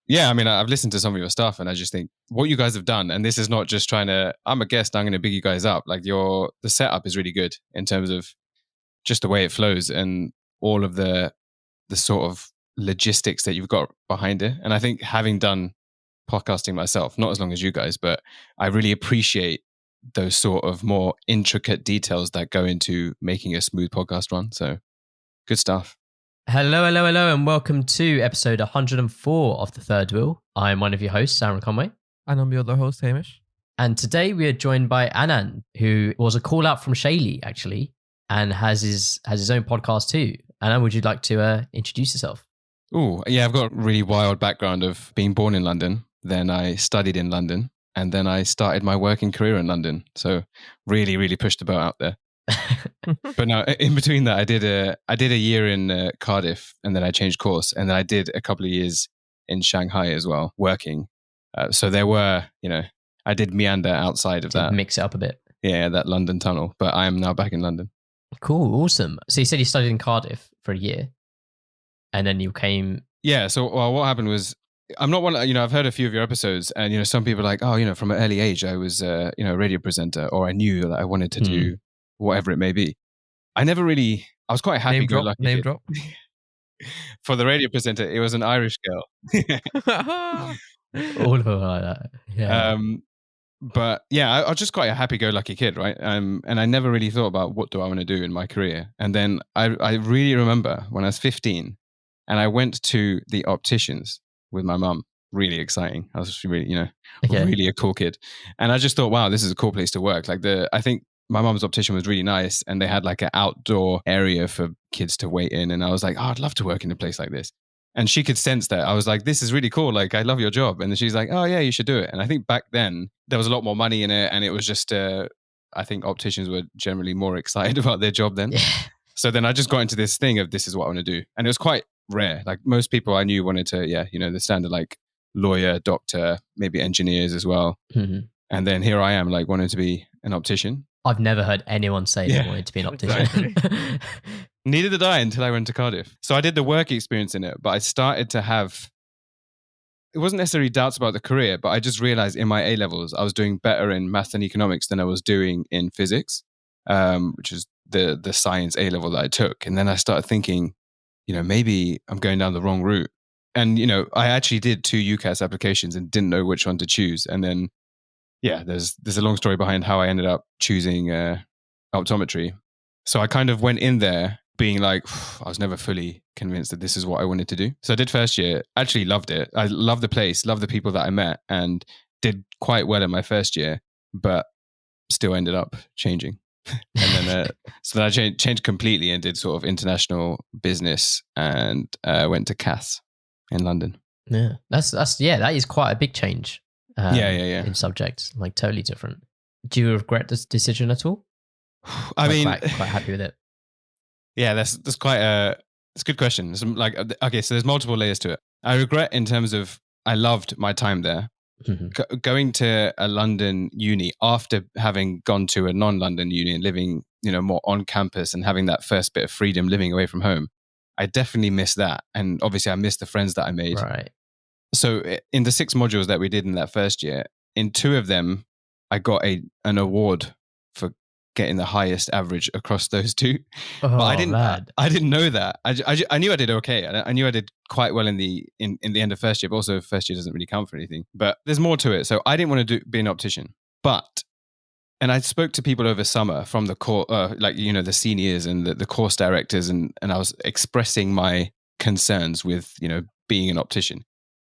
Yeah, I mean, I've listened to some of your stuff and I just think what you guys have done, and this is not just I'm a guest, I'm going to big you guys up. Like the setup is really good in terms of just the way it flows and all of the sort of logistics that you've got behind it. And I think having done podcasting myself, not as long as you guys, but I really appreciate those sort of more intricate details that go into making a smooth podcast run. So good stuff. Hello, and welcome to episode 104 of The Third Wheel. I'm one of your hosts, Aaron Conway. And I'm your other host, Hamish. And today we are joined by Anand, who was a call out from Shaylee, actually, and has his own podcast too. Anand, would you like to introduce yourself? Oh, yeah, I've got a really wild background of being born in London. Then I studied in London, and then I started my working career in London. So really, really pushed the boat out there. But no, in between that, I did a year in Cardiff, and then I changed course, and then I did a couple of years in Shanghai as well, working. So there were, I did meander outside of that. Mix it up a bit. Yeah, that London tunnel. But I am now back in London. Cool, awesome. So you said you studied in Cardiff for a year, and then you came. Yeah. So what happened was, I'm not one. I've heard a few of your episodes, and some people are like, oh, from an early age, I was a radio presenter, or I knew that I wanted to do whatever it may be. I was quite happy. Name drop. For the radio presenter, it was an Irish girl. All of them like that. Yeah. But yeah, I was just quite a happy-go-lucky kid, right? And I never really thought about what do I want to do in my career. And then I really remember when I was 15, and I went to the Opticians with my mum. Really exciting. I was really, really a cool kid. And I just thought, wow, this is a cool place to work. I think my mum's optician was really nice, and they had like an outdoor area for kids to wait in. And I was like, oh, I'd love to work in a place like this. And she could sense that. I was like, this is really cool. Like, I love your job. And then she's like, oh yeah, you should do it. And I think back then there was a lot more money in it. And it was just, I think opticians were generally more excited about their job then. Yeah. So then I just got into this thing of this is what I want to do. And it was quite rare. Like most people I knew wanted to, the standard like lawyer, doctor, maybe engineers as well. Mm-hmm. And then here I am like wanting to be an optician. I've never heard anyone say they wanted to be an optician. Neither did I until I went to Cardiff. So I did the work experience in it, but I started to have, it wasn't necessarily doubts about the career, but I just realized in my A-levels, I was doing better in math and economics than I was doing in physics, which is the science A-level that I took. And then I started thinking, maybe I'm going down the wrong route. And, I actually did 2 UCAS applications and didn't know which one to choose. And then, yeah, there's a long story behind how I ended up choosing optometry. So I kind of went in there being like, I was never fully convinced that this is what I wanted to do. So I did first year, actually loved it. I loved the place, loved the people that I met, and did quite well in my first year, but still ended up changing. And then, so then I changed completely and did sort of international business and went to CAS in London. Yeah, that is quite a big change. Yeah. In subjects, like totally different. Do you regret this decision at all? I mean, quite happy with it. Yeah, that's quite it's a good question. It's like, okay, so there's multiple layers to it. I regret in terms of I loved my time there. Mm-hmm. Going to a London uni after having gone to a non-London uni and living, more on campus and having that first bit of freedom living away from home, I definitely miss that. And obviously I miss the friends that I made. Right. So in the 6 modules that we did in that first year, in 2 of them, I got an award for getting the highest average across those 2. Oh, but I didn't know that. I knew I did okay. I knew I did quite well in the end of first year, but also first year doesn't really count for anything. But there's more to it. So I didn't want to be an optician. And I spoke to people over summer from the core, the seniors and the course directors, and I was expressing my concerns with, being an optician.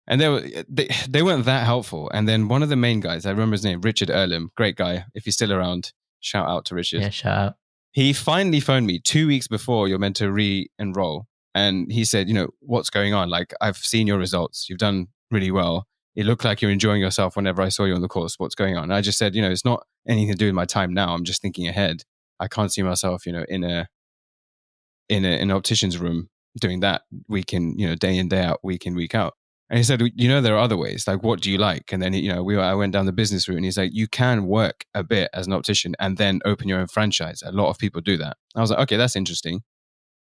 And they weren't that helpful. And then one of the main guys, I remember his name, Richard Earlham, great guy. If he's still around, shout out to Richard. Yeah, shout out. He finally phoned me 2 weeks before you're meant to re-enroll. And he said, what's going on? Like, I've seen your results. You've done really well. It looked like you're enjoying yourself whenever I saw you on the course. What's going on? And I just said, it's not anything to do with my time now. I'm just thinking ahead. I can't see myself, in an optician's room doing that week in, day in, day out, week in, week out. And he said, there are other ways. Like, what do you like? And then, I went down the business route, and he's like, you can work a bit as an optician and then open your own franchise. A lot of people do that. I was like, okay, that's interesting.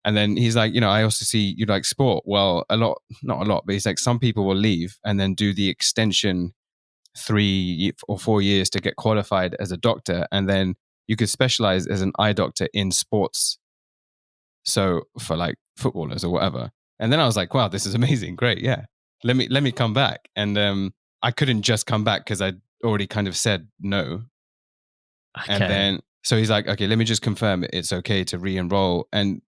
And then he's like, I also see you like sport. Well, not a lot, but he's like, some people will leave and then do the extension 3 or 4 years to get qualified as a doctor. And then you could specialize as an eye doctor in sports. So for like footballers or whatever. And then I was like, wow, this is amazing. Great. Yeah. Let me come back. And I couldn't just come back because I'd already kind of said no. Okay. And then, so he's like, okay, let me just confirm it's okay to re-enroll. And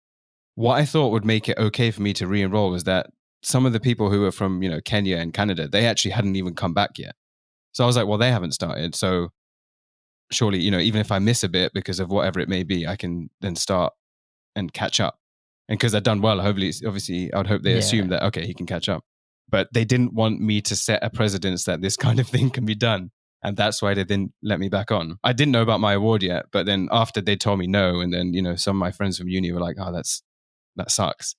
what I thought would make it okay for me to re-enroll was that some of the people who were from, Kenya and Canada, they actually hadn't even come back yet. So I was like, well, they haven't started. So surely, even if I miss a bit because of whatever it may be, I can then start and catch up. And because I'd done well, obviously, I would hope they assume that, okay, he can catch up. But they didn't want me to set a precedence that this kind of thing can be done. And that's why they didn't let me back on. I didn't know about my award yet, but then after they told me no, and then, some of my friends from uni were like, oh, that sucks.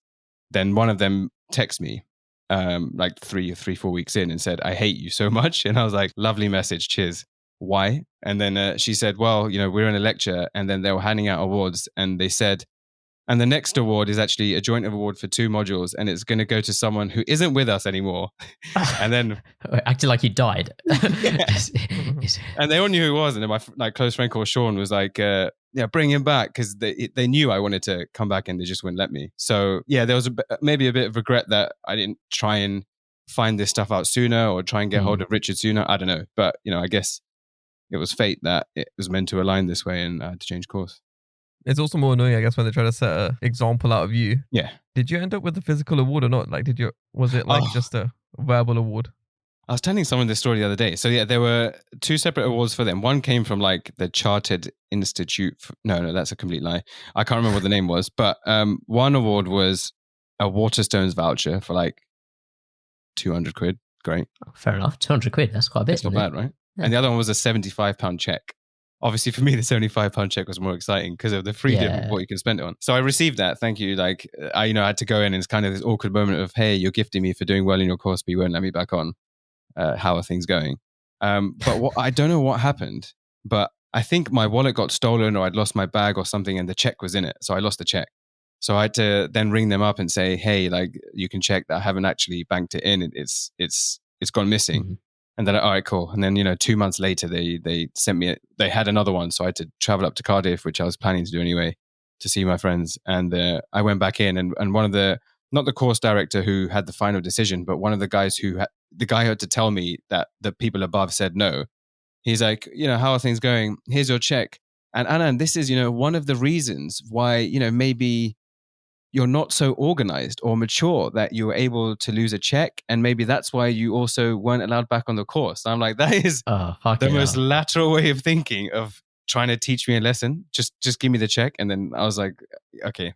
Then one of them texted me like 4 weeks in and said, I hate you so much. And I was like, lovely message, cheers. Why? And then she said, well, we're in a lecture, and then they were handing out awards, and they said, and the next award is actually a joint award for 2 modules, and it's going to go to someone who isn't with us anymore. And then acting like he died. And they all knew who it was. And then my close friend called Sean was like, bring him back, because they knew I wanted to come back and they just wouldn't let me. So yeah, there was maybe a bit of regret that I didn't try and find this stuff out sooner or try and get hold of Richard sooner. I don't know. But, I guess it was fate that it was meant to align this way, and I had to change course. It's also more annoying, I guess, when they try to set an example out of you. Yeah. Did you end up with the physical award or not? Like, was it just a verbal award? I was telling someone this story the other day. So yeah, there were 2 separate awards for them. One came from like the Chartered Institute. No, that's a complete lie. I can't remember what the name was. But one award was a Waterstones voucher for like 200 quid. Great. Fair enough. 200 quid. That's quite a bit. It's not bad, right? Yeah. And the other one was a £75 check. Obviously, for me, the £75 check was more exciting because of the freedom of what you can spend it on. So I received that. Thank you. Like, I had to go in, and it's kind of this awkward moment of, hey, you're gifting me for doing well in your course, but you won't let me back on. How are things going? But I don't know what happened, but I think my wallet got stolen, or I'd lost my bag or something, and the check was in it. So I lost the check. So I had to then ring them up and say, hey, like, you can check that I haven't actually banked it in. It's gone missing. Mm-hmm. And they're like, all right, cool. And then, 2 months later, they sent me, they had another one. So I had to travel up to Cardiff, which I was planning to do anyway, to see my friends. And I went back in, and one of not the course director who had the final decision, but one of the guys the guy who had to tell me that the people above said no. He's like, how are things going? Here's your check. And Anand, this is, one of the reasons why, maybe you're not so organized or mature that you were able to lose a check. And maybe that's why you also weren't allowed back on the course. And I'm like, that is the most lateral way of thinking of trying to teach me a lesson. Just give me the check. And then I was like, okay.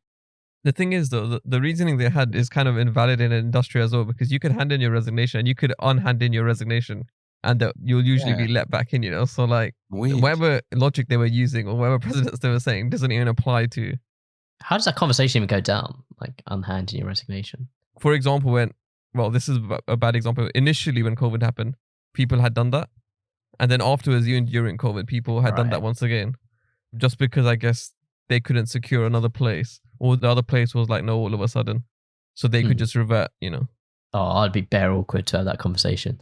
The thing is, though, the reasoning they had is kind of invalid in an industry as well, because you could hand in your resignation and you could unhand in your resignation, and that you'll usually be let back in, So like, whatever logic they were using or whatever precedents they were saying doesn't even apply to. How does that conversation even go down? Like, unhanding your resignation? For example, this is a bad example. Initially, when COVID happened, people had done that. And then afterwards, even during COVID, people had done that once again. Just because, I guess, they couldn't secure another place. Or the other place was like, no, all of a sudden. So they could just revert, Oh, I'd be bare awkward to have that conversation.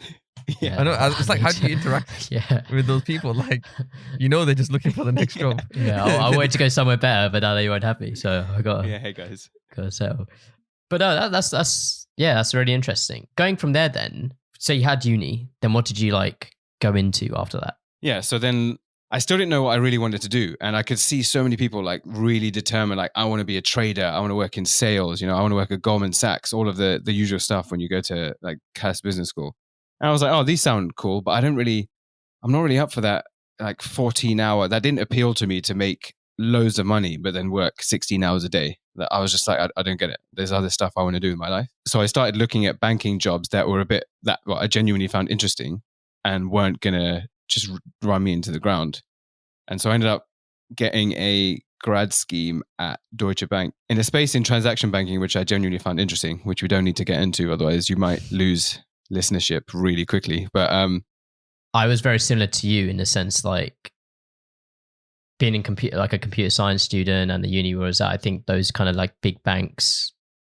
Yeah, I know. It's like, how do you interact with those people? Like, they're just looking for the next job. Yeah, I wanted to go somewhere better, but now they won't have me, so I got. Yeah, hey guys, gotta settle. But no, that's really interesting. Going from there, then, so you had uni. Then what did you go into after that? Yeah, so then I still didn't know what I really wanted to do, and I could see so many people really determined. Like, I want to be a trader. I want to work in sales. I want to work at Goldman Sachs. All of the usual stuff when you go to Cass Business School. And I was like, oh, these sound cool, but I'm not really up for that 14-hour. That didn't appeal to me, to make loads of money, but then work 16 hours a day. I was just like, I don't get it. There's other stuff I want to do in my life. So I started looking at banking jobs that were I genuinely found interesting and weren't going to just run me into the ground. And so I ended up getting a grad scheme at Deutsche Bank in a space in transaction banking, which I genuinely found interesting, which we don't need to get into. Otherwise you might lose listenership really quickly. But I was very similar to you in the sense being in like a computer science student and the uni was at, I think those kind of like big banks,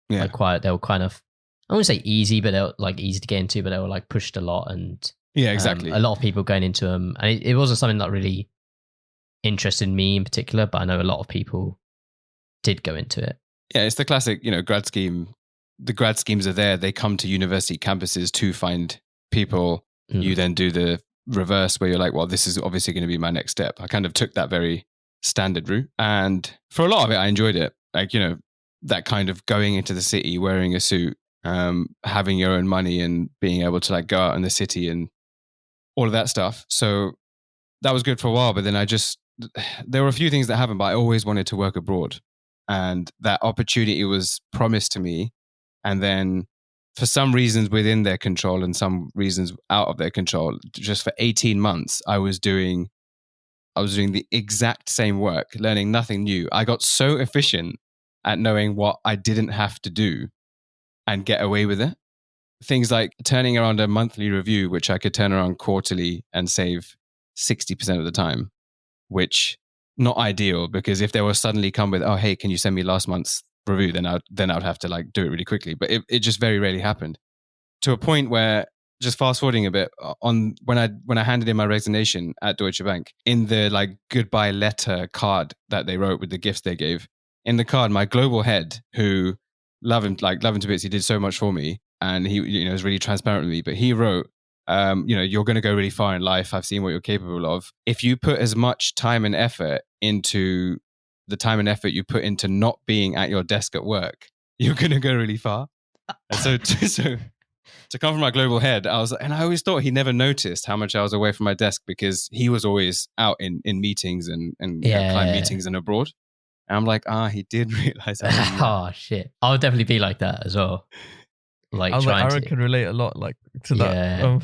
Yeah. like they were kind of, I wouldn't say easy, but they were like easy to get into, but they were like pushed a lot. And Yeah, exactly. a lot of people going into them. And it wasn't something that really interested me in particular, but I know a lot of people did go into it. Yeah, it's the classic, grad scheme. The grad schemes are there. They come to university campuses to find people. You then do the reverse where you're like, well, this is obviously going to be my next step. I kind of took that very standard route. And for a lot of it, I enjoyed it. Like, that kind of going into the city, wearing a suit, having your own money and being able to like go out in the city and all of that stuff. So that was good for a while. But then there were a few things that happened, but I always wanted to work abroad. And that opportunity was promised to me. And then for some reasons within their control and some reasons out of their control, just for 18 months, I was doing the exact same work, learning nothing new. I got so efficient at knowing what I didn't have to do and get away with it. Things like turning around a monthly review, which I could turn around quarterly and save 60% of the time, which not ideal, because if they were suddenly come with, oh, hey, can you send me last month's review? Then I'd have to like do it really quickly. But it just very rarely happened, to a point where, just fast forwarding a bit, on when I handed in my resignation at Deutsche Bank, in the like goodbye letter card that they wrote with the gifts they gave, in the card, my global head, who love him to bits, he did so much for me, and he was really transparent with me, but he wrote, you're going to go really far in life. I've seen what you're capable of. If you put as much time and effort into the time and effort you put into not being at your desk at work, you're going to go really far. And so to come from my global head, I always thought he never noticed how much I was away from my desk, because he was always out in meetings and client meetings and abroad. And I'm like, he did realize. Oh shit! I would definitely be like that as well. Like, Aaron can relate a lot, like, to that.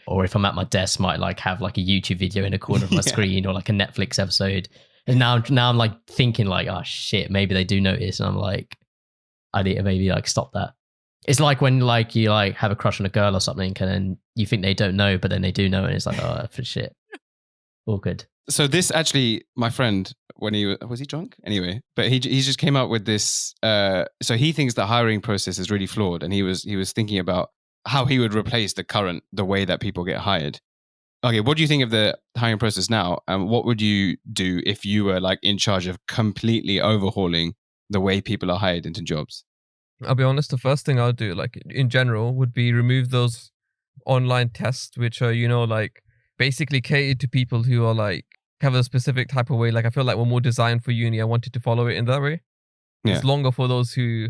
Or if I'm at my desk, might like have like a YouTube video in a corner of my screen, or like a Netflix episode. And now I'm like thinking like, oh shit, maybe they do notice, and I'm like, I need to maybe like stop that. It's like when like you like have a crush on a girl or something, and then you think they don't know, but then they do know, and it's like, oh, for shit, all good. So this actually, my friend, when was he drunk? Anyway, but he just came up with this. So he thinks the hiring process is really flawed, and he was thinking about how he would replace the way that people get hired. Okay, what do you think of the hiring process now? And what would you do if you were like in charge of completely overhauling the way people are hired into jobs? I'll be honest, the first thing I'll do, like in general, would be remove those online tests, which are, like basically catered to people who are like, have a specific type of way. Like I feel like we're more designed for uni. I wanted to follow it in that way. Yeah. It's longer for those who...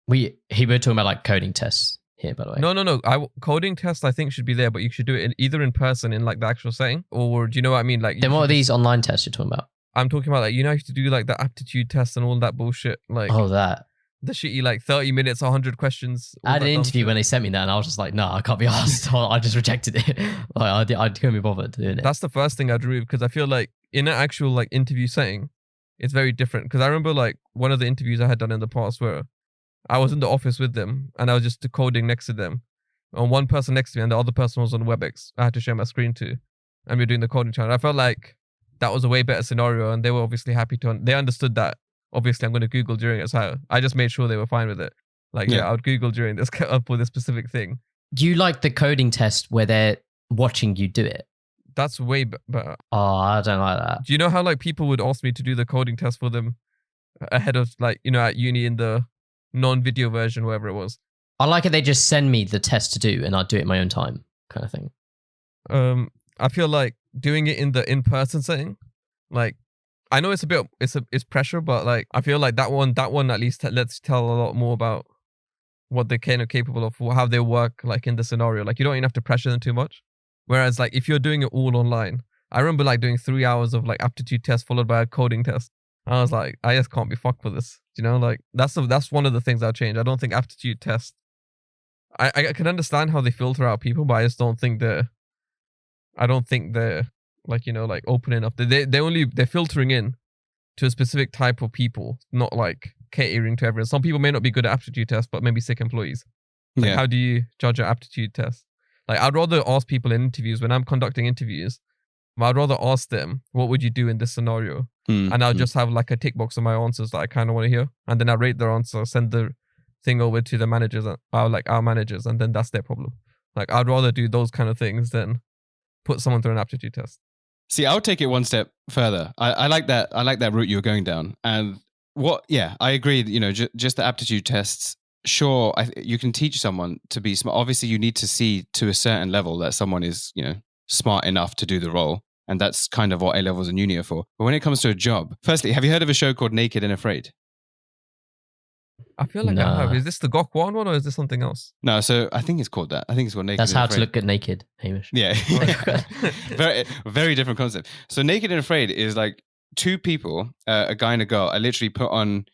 We're talking about like coding tests here, by the way. No. Coding tests I think should be there, but you should do it either in person in like the actual setting, or do you know what I mean? Like, then what are these online tests you're talking about? I'm talking about like, you have to do like the aptitude test and all that bullshit. Like, that. The shitty like 30 minutes, 100 questions. I had an interview when they sent me that, and I was just like, no, I can't be asked. I just rejected it. Like, I couldn't be bothered doing it. That's the first thing I'd remove, because I feel like in an actual like interview setting, it's very different. Because I remember like one of the interviews I had done in the past where I was in the office with them and I was just coding next to them. And one person next to me and the other person was on WebEx. I had to share my screen to, and we were doing the coding challenge. I felt like that was a way better scenario, and they were obviously happy they understood that. Obviously, I'm going to Google during it, so I just made sure they were fine with it. Like, I would Google during this up with a specific thing. Do you like the coding test where they're watching you do it? That's way better. Oh, I don't like that. Do you know how like people would ask me to do the coding test for them ahead of like, at uni in the non-video version, whatever it was? I like it. They just send me the test to do and I'd do it in my own time, kind of thing. I feel like doing it in the in-person setting, like, I know it's pressure, but like I feel like that one at least lets tell a lot more about what they're kind of capable of, how they work like in the scenario. Like you don't even have to pressure them too much. Whereas like if you're doing it all online, I remember like doing 3 hours of like aptitude test followed by a coding test. I was like, I just can't be fucked with this. Like that's one of the things I'll change. I don't think aptitude test. I can understand how they filter out people, but I just don't think they're like, like open enough. They're filtering in to a specific type of people, not like catering to everyone. Some people may not be good at aptitude tests, but maybe sick employees. Like, how do you judge an aptitude test? Like, I'd rather ask people in interviews, when I'm conducting interviews, I'd rather ask them, what would you do in this scenario? And I'll just have like a tick box of my answers that I kind of want to hear. And then I rate their answer, send the thing over to the managers, our managers, and then that's their problem. Like, I'd rather do those kind of things than put someone through an aptitude test. See, I would take it one step further. I like that. I like that route you were going down. And I agree. You know, just the aptitude tests. Sure, you can teach someone to be smart. Obviously, you need to see to a certain level that someone is, you know, smart enough to do the role. And that's kind of what A-levels and uni are for. But when it comes to a job, firstly, have you heard of a show called Naked and Afraid? I feel like I have. Is this the Gok one or is this something else? No, so I think it's called that. I think it's called Naked That's and how Afraid. to look at naked, Hamish. Yeah. very, very different concept. So Naked and Afraid is like two people, a guy and a girl, are literally put on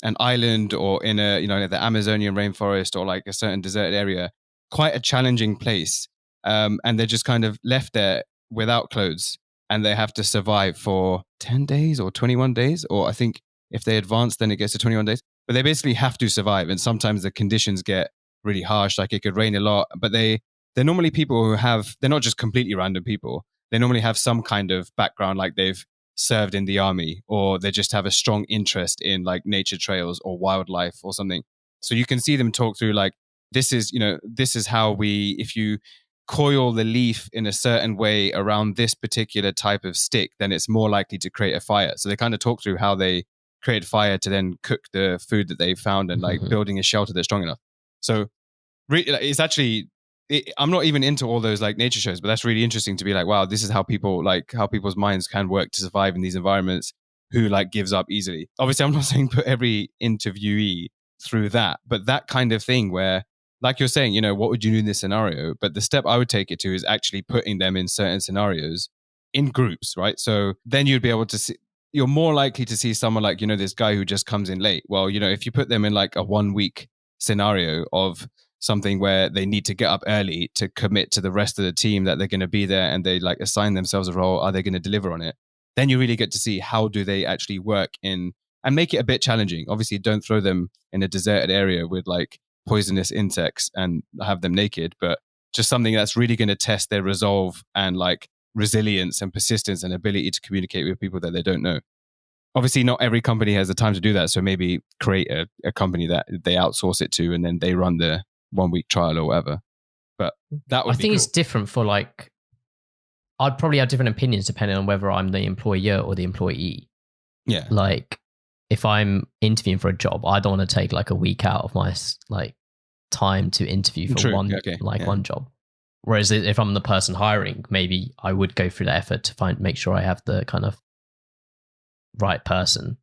an island or in a, you know, the Amazonian rainforest or like a certain deserted area, quite a challenging place. And they're just kind of left there without clothes and they have to survive for 10 days or 21 days. Or I think if they advance, then it gets to 21 days. But they basically have to survive. And sometimes the conditions get really harsh, like it could rain a lot. But they're normally people who they're not just completely random people. They normally have some kind of background, like they've served in the army, or they just have a strong interest in like nature trails or wildlife or something. So you can see them talk through like, this is how if you coil the leaf in a certain way around this particular type of stick, then it's more likely to create a fire. So they kind of talk through how they create fire to then cook the food that they found and like building a shelter that's strong enough. So it's actually, I'm not even into all those like nature shows, but that's really interesting to be like, wow, this is how people's minds can work to survive in these environments, who like gives up easily. Obviously, I'm not saying put every interviewee through that, but that kind of thing where, like you're saying, you know, what would you do in this scenario? But the step I would take it to is actually putting them in certain scenarios in groups, right? So then you'd be able to see, you're more likely to see someone like, you know, this guy who just comes in late. Well, you know, if you put them in like a 1 week scenario of something where they need to get up early to commit to the rest of the team that they're going to be there and they like assign themselves a role, are they going to deliver on it? Then you really get to see how do they actually work in and make it a bit challenging. Obviously, don't throw them in a deserted area with like poisonous insects and have them naked, but just something that's really going to test their resolve and like resilience and persistence and ability to communicate with people that they don't know. Obviously, not every company has the time to do that. So maybe create a company that they outsource it to and then they run the 1 week trial or whatever. But that would I think cool. It's different for like, I'd probably have different opinions depending on whether I'm the employer or the employee. Yeah. Like if I'm interviewing for a job, I don't want to take like a week out of my like time to interview for one job. Whereas if I'm the person hiring, maybe I would go through the effort to make sure I have the kind of right person.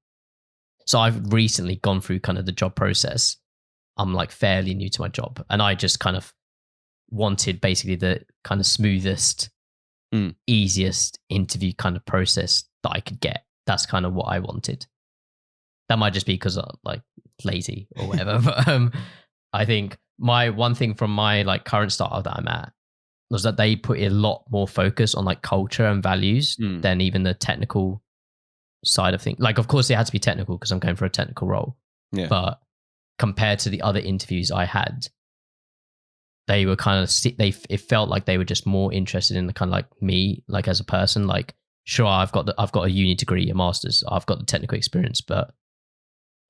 So I've recently gone through kind of the job process. I'm like fairly new to my job and I just kind of wanted basically the kind of smoothest, easiest interview kind of process that I could get. That's kind of what I wanted. That might just be because I'm like lazy or whatever. But I think my one thing from my like current startup that I'm at was that they put a lot more focus on like culture and values than even the technical side of things. Like, of course, it had to be technical because I'm going for a technical role. Yeah. But compared to the other interviews I had, they were kind of it felt like they were just more interested in the kind of like me, like as a person. Like, sure, I've got a uni degree, a master's, I've got the technical experience, but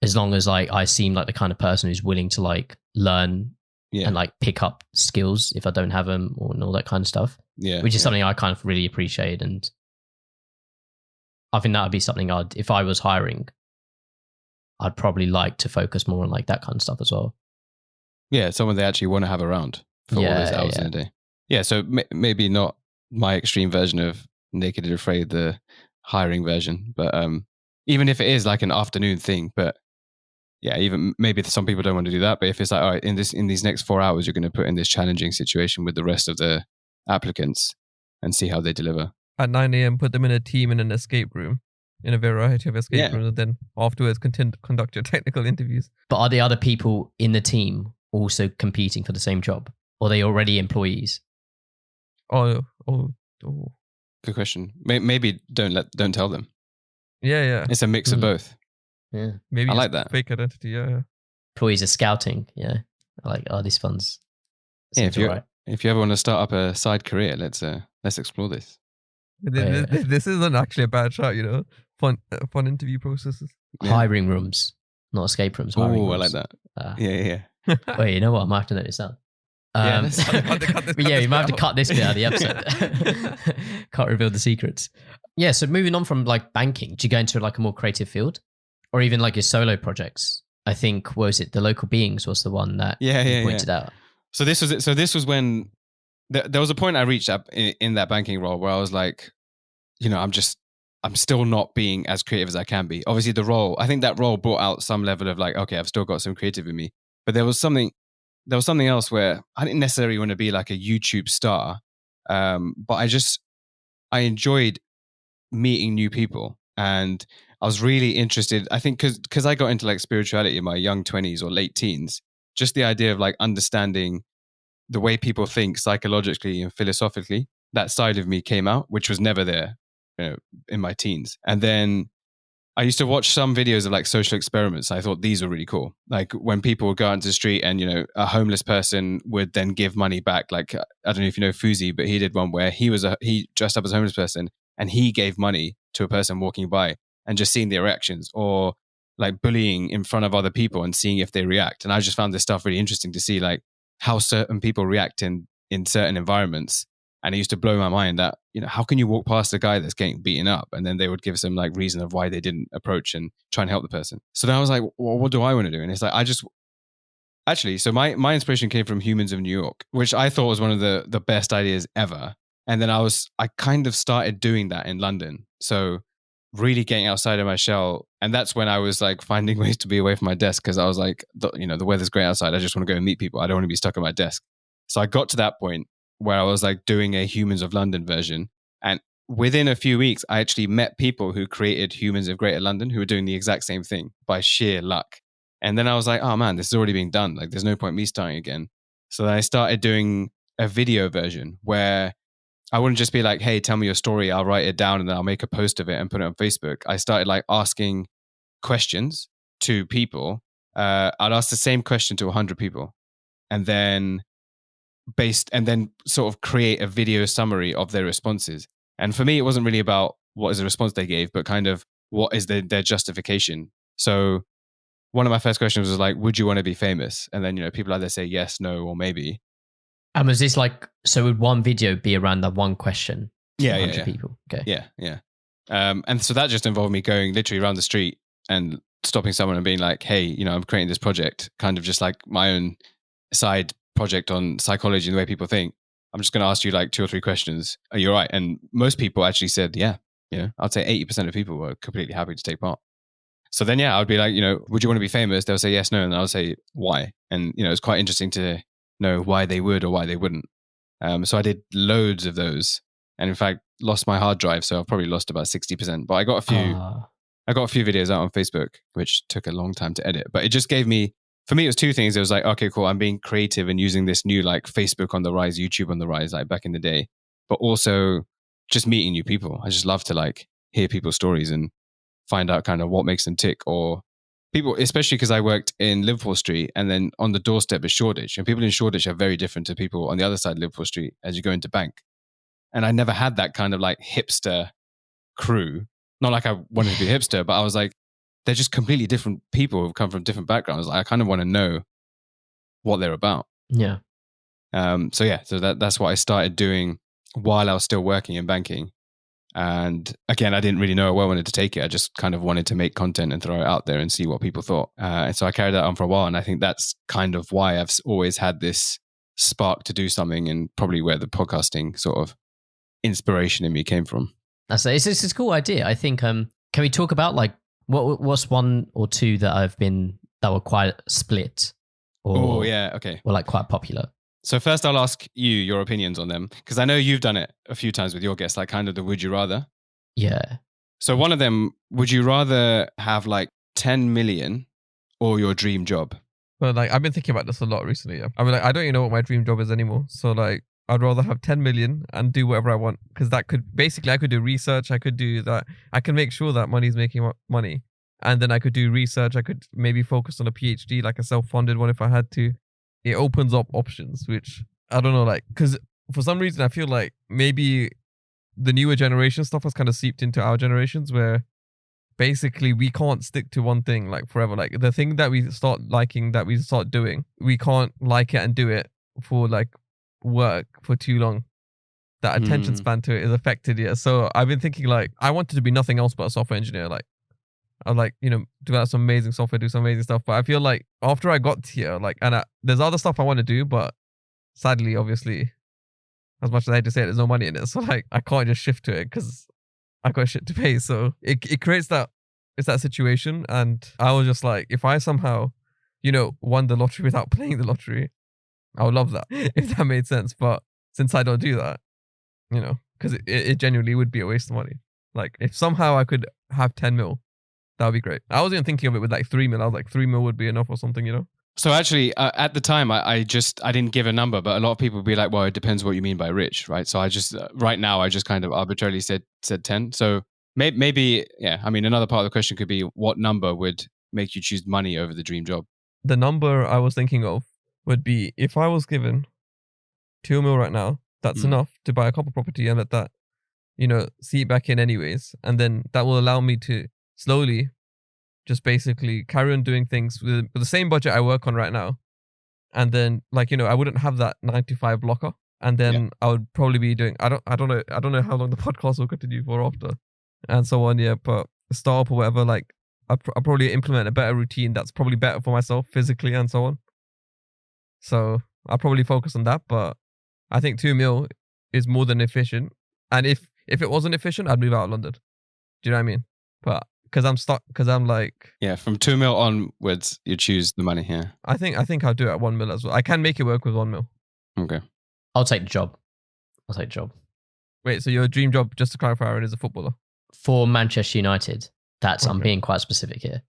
as long as like I seem like the kind of person who's willing to like learn and like pick up skills if I don't have them and all that kind of stuff. Yeah, which is something I kind of really appreciate, and I think that would be something if I was hiring, I'd probably like to focus more on like that kind of stuff as well. Yeah, someone they actually want to have around for all those hours in a day. Yeah, so maybe not my extreme version of Naked and Afraid, the hiring version, but even if it is like an afternoon thing, but yeah, even maybe some people don't want to do that. But if it's like, all right, in these next 4 hours, you're going to put in this challenging situation with the rest of the applicants and see how they deliver. At 9 a.m., put them in a team in an escape room, in a variety of escape rooms, and then afterwards conduct your technical interviews. But are the other people in the team also competing for the same job? Or are they already employees? Oh. Good question. Maybe don't tell them. Yeah. It's a mix of both. Yeah. Maybe I like that. Fake identity, yeah. Employees are scouting, yeah. Like, these funds. Yeah, if you ever want to start up a side career, let's explore this. This isn't actually a bad shout, you know. Fun interview processes. Hiring rooms, not escape rooms. Oh, Hiring I rooms. like that. Yeah. Wait, you know what? I might have to note this down. Yeah, You might have to cut this bit out of the episode. Can't reveal the secrets. Yeah, so moving on from like banking, do you go into like a more creative field, or even like your solo projects? I think was it the Local Beings was the one that you pointed out. So this was it. So this was when there was a point I reached up in that banking role where I was like, you know, I'm still not being as creative as I can be. Obviously, I think that role brought out some level of like, okay, I've still got some creative in me. But there was something else where I didn't necessarily want to be like a YouTube star, but I enjoyed meeting new people, and I was really interested. I think because I got into like spirituality in my young 20s or late teens, just the idea of like understanding the way people think psychologically and philosophically. That side of me came out, which was never there, you know, in my teens. And then I used to watch some videos of like social experiments. I thought these were really cool. Like when people would go out into the street and, you know, a homeless person would then give money back. Like, I don't know if you know Fuzi, but he did one where he dressed up as a homeless person and he gave money to a person walking by, and just seeing their reactions, or like bullying in front of other people and seeing if they react. And I just found this stuff really interesting to see like how certain people react in certain environments. And it used to blow my mind that, you know, how can you walk past a guy that's getting beaten up? And then they would give some like reason of why they didn't approach and try and help the person. So then I was like, well, what do I want to do? And it's like, so my inspiration came from Humans of New York, which I thought was one of the best ideas ever. And then I kind of started doing that in London. So really getting outside of my shell. And that's when I was like finding ways to be away from my desk, because I was like, you know, the weather's great outside. I just want to go and meet people. I don't want to be stuck at my desk. So I got to that point where I was like doing a Humans of London version. And within a few weeks, I actually met people who created Humans of Greater London who were doing the exact same thing by sheer luck. And then I was like, oh man, this is already being done. Like there's no point me starting again. So then I started doing a video version where I wouldn't just be like, hey, tell me your story. I'll write it down and then I'll make a post of it and put it on Facebook. I started like asking questions to people. I'd ask the same question to 100 people, and then sort of create a video summary of their responses. And for me, it wasn't really about what is the response they gave, but kind of what is their justification. So one of my first questions was like, would you want to be famous? And then, you know, people either say yes, no, or maybe. And was this like, so would one video be around that one question? Yeah. People. Okay. Yeah. And so that just involved me going literally around the street and stopping someone and being like, hey, you know, I'm creating this project, kind of just like my own side project on psychology and the way people think. I'm just going to ask you like 2 or 3 questions. Are you all right? And most people actually said, yeah. You know, I'd say 80% of people were completely happy to take part. So then, yeah, I'd be like, you know, would you want to be famous? They'll say yes, no. And I'll say why. And, you know, it's quite interesting to know why they would or why they wouldn't. So I did loads of those, and in fact lost my hard drive, so I've probably lost about 60%. But I got a few videos out on Facebook, which took a long time to edit. But it just gave me, for me, it was 2 things. It was like, okay, cool, I'm being creative and using this new like Facebook on the rise, YouTube on the rise, like back in the day. But also just meeting new people. I just love to like hear people's stories and find out kind of what makes them tick, or people, especially because I worked in Liverpool Street and then on the doorstep is Shoreditch, and people in Shoreditch are very different to people on the other side of Liverpool Street as you go into Bank. And I never had that kind of like hipster crew. Not like I wanted to be a hipster, but I was like, they're just completely different people who've come from different backgrounds. I kind of want to know what they're about. Yeah. So that's what I started doing while I was still working in banking. And again, I didn't really know where I wanted to take it. I just kind of wanted to make content and throw it out there and see what people thought. And so I carried that on for a while. And I think that's kind of why I've always had this spark to do something, and probably where the podcasting sort of inspiration in me came from. It's a cool idea. I think, can we talk about like, what's 1 or 2 that were quite split? Oh, yeah. Okay. Or like quite popular? So first I'll ask you your opinions on them, because I know you've done it a few times with your guests, like kind of the would you rather. Yeah. So one of them, would you rather have like 10 million or your dream job? Well, like I've been thinking about this a lot recently. I mean, like, I don't even know what my dream job is anymore. So like I'd rather have 10 million and do whatever I want, because that could I could do research. I could do that. I can make sure that money's making money. And then I could do research. I could maybe focus on a PhD, like a self-funded one if I had to. It opens up options, which I don't know, like, because for some reason I feel like maybe the newer generation stuff has kind of seeped into our generations where basically we can't stick to one thing like forever. Like the thing that we start liking, that we start doing, we can't like it and do it for like work for too long. That attention span to it is affected. Yeah. So I've been thinking like, I wanted to be nothing else but a software engineer. Like I like, develop some amazing software, do some amazing stuff. But I feel like after I got here, like, and there's other stuff I want to do, but sadly, obviously, as much as I hate to say it, there's no money in it. So like, I can't just shift to it because I got shit to pay. So it creates it's that situation. And I was just like, if I somehow, won the lottery without playing the lottery, I would love that, if that made sense. But since I don't do that, because it genuinely would be a waste of money. Like if somehow I could have 10 mil, that would be great. I was even thinking of it with like 3 mil. I was like 3 mil would be enough or something, So actually, at the time, I didn't give a number, but a lot of people would be like, well, it depends what you mean by rich, right? So I just, right now, I just kind of arbitrarily said 10. So maybe, yeah, I mean, another part of the question could be what number would make you choose money over the dream job? The number I was thinking of would be if I was given 2 mil right now, that's enough to buy a couple property and let that, seep back in anyways. And then that will allow me to slowly just basically carry on doing things with the same budget I work on right now. And then like, I wouldn't have that 9 to 5 blocker. And then I would probably be doing, I don't know how long the podcast will continue for after and so on. Yeah. But startup or whatever, like I'll probably implement a better routine that's probably better for myself physically and so on. So I'll probably focus on that. But I think 2 mil is more than efficient. And if it wasn't efficient, I'd move out of London. Do you know what I mean? But because I'm stuck, because I'm like... Yeah, from 2 mil onwards, you choose the money here. I think I'll do it at 1 mil as well. I can make it work with 1 mil. Okay. I'll take the job. Wait, so your dream job, just to clarify, Aaron, is a footballer? For Manchester United. I'm being quite specific here.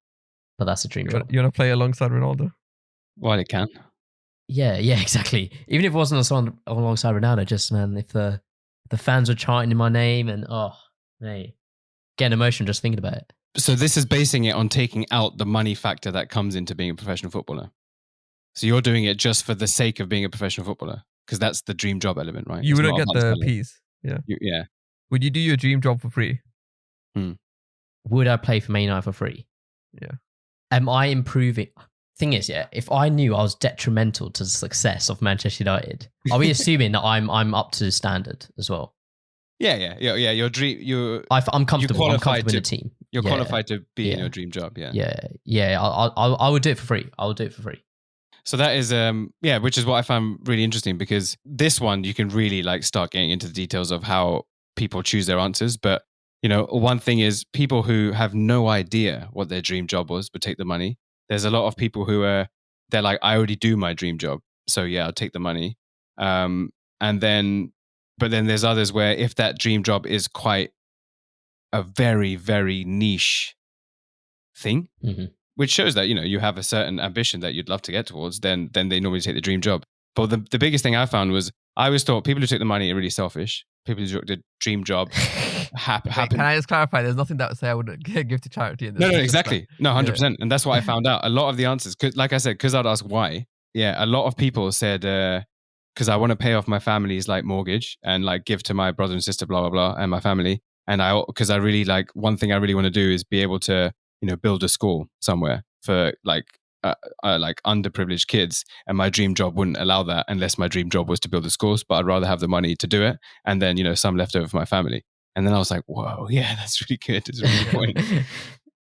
But that's a dream job. You want to play alongside Ronaldo? Well, it can. Yeah, exactly. Even if it wasn't alongside Ronaldo, just, man, if the fans were chanting my name and, mate, getting emotional just thinking about it. So this is basing it on taking out the money factor that comes into being a professional footballer. So you're doing it just for the sake of being a professional footballer, because that's the dream job element, right? You wouldn't get the piece. Yeah. Yeah. Would you do your dream job for free? Would I play for Man United for free? Yeah. Am I improving? Thing is, if I knew I was detrimental to the success of Manchester United, are we assuming that I'm up to standard as well? Yeah. Your dream, I'm comfortable. I'm comfortable in the team. You're qualified to be in your dream job. Yeah. I would do it for free. I would do it for free. So that is, which is what I found really interesting, because this one you can really like start getting into the details of how people choose their answers. But one thing is people who have no idea what their dream job was but take the money. There's a lot of people who they're like, I already do my dream job, so yeah, I'll take the money. But then there's others where if that dream job is quite a very, very niche thing, which shows that, you have a certain ambition that you'd love to get towards, then they normally take the dream job. But the biggest thing I found was I always thought people who took the money are really selfish. People who took the dream job happen. Can I just clarify? There's nothing that would say I would give to charity. In this. No, exactly. No, 100%. And that's what I found out. A lot of the answers, like I said, because I'd ask why. Yeah, a lot of people said, because I want to pay off my family's like mortgage and like give to my brother and sister, blah, blah, blah, and my family. And because I really like, one thing I really want to do is be able to, build a school somewhere for like underprivileged kids. And my dream job wouldn't allow that unless my dream job was to build the schools, but I'd rather have the money to do it. And then, some left over for my family. And then I was like, whoa, yeah, that's really good. It's a really good point.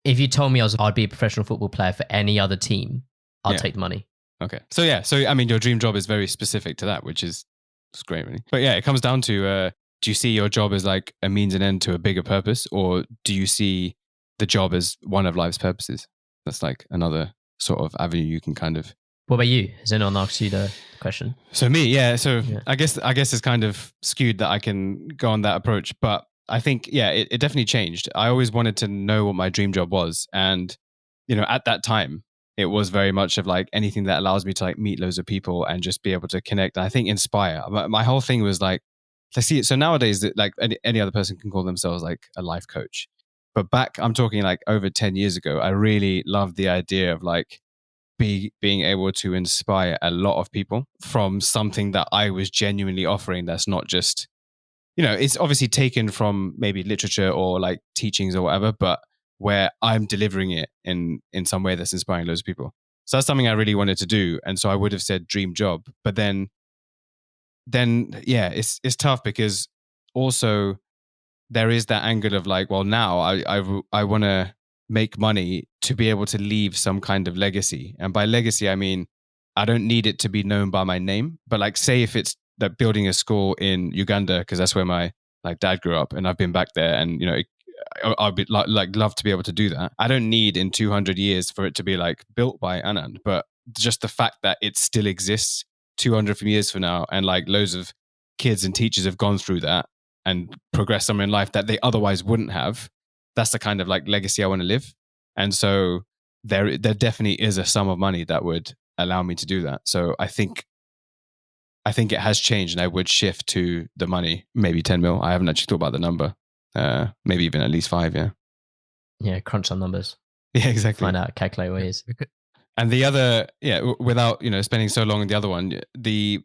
If you told me I'd be a professional football player for any other team, I'd take the money. Okay. So yeah. So, I mean, your dream job is very specific to that, which is great, really. But yeah, it comes down to, do you see your job as like a means and end to a bigger purpose? Or do you see the job as one of life's purposes? That's like another sort of avenue you can kind of... What about you? Has anyone asked you the question? So me, yeah. So yeah. I guess it's kind of skewed that I can go on that approach. But I think, yeah, it definitely changed. I always wanted to know what my dream job was. And, at that time, it was very much of like anything that allows me to like meet loads of people and just be able to connect. And I think inspire. My whole thing was like, let's see. So nowadays, like any other person can call themselves like a life coach. But back, I'm talking like over 10 years ago, I really loved the idea of like being able to inspire a lot of people from something that I was genuinely offering. That's not just, it's obviously taken from maybe literature or like teachings or whatever, but where I'm delivering it in some way that's inspiring loads of people. So that's something I really wanted to do. And so I would have said dream job, but then yeah, it's tough because also there is that angle of like, well, now I want to make money to be able to leave some kind of legacy. And by legacy, I mean, I don't need it to be known by my name, but like say if it's that building a school in Uganda, because that's where my like dad grew up and I've been back there and, I'd be like love to be able to do that. I don't need in 200 years for it to be like built by Anand, but just the fact that it still exists 200 years from now and like loads of kids and teachers have gone through that and progressed somewhere in life that they otherwise wouldn't have. That's the kind of like legacy I want to live. And so there definitely is a sum of money that would allow me to do that. So I think it has changed and I would shift to the money, maybe 10 mil. I haven't actually thought about the number. Maybe even at least 5, yeah. Yeah, crunch some numbers. Yeah, exactly. Find out, calculate ways. And the other, without, spending so long on the other one, the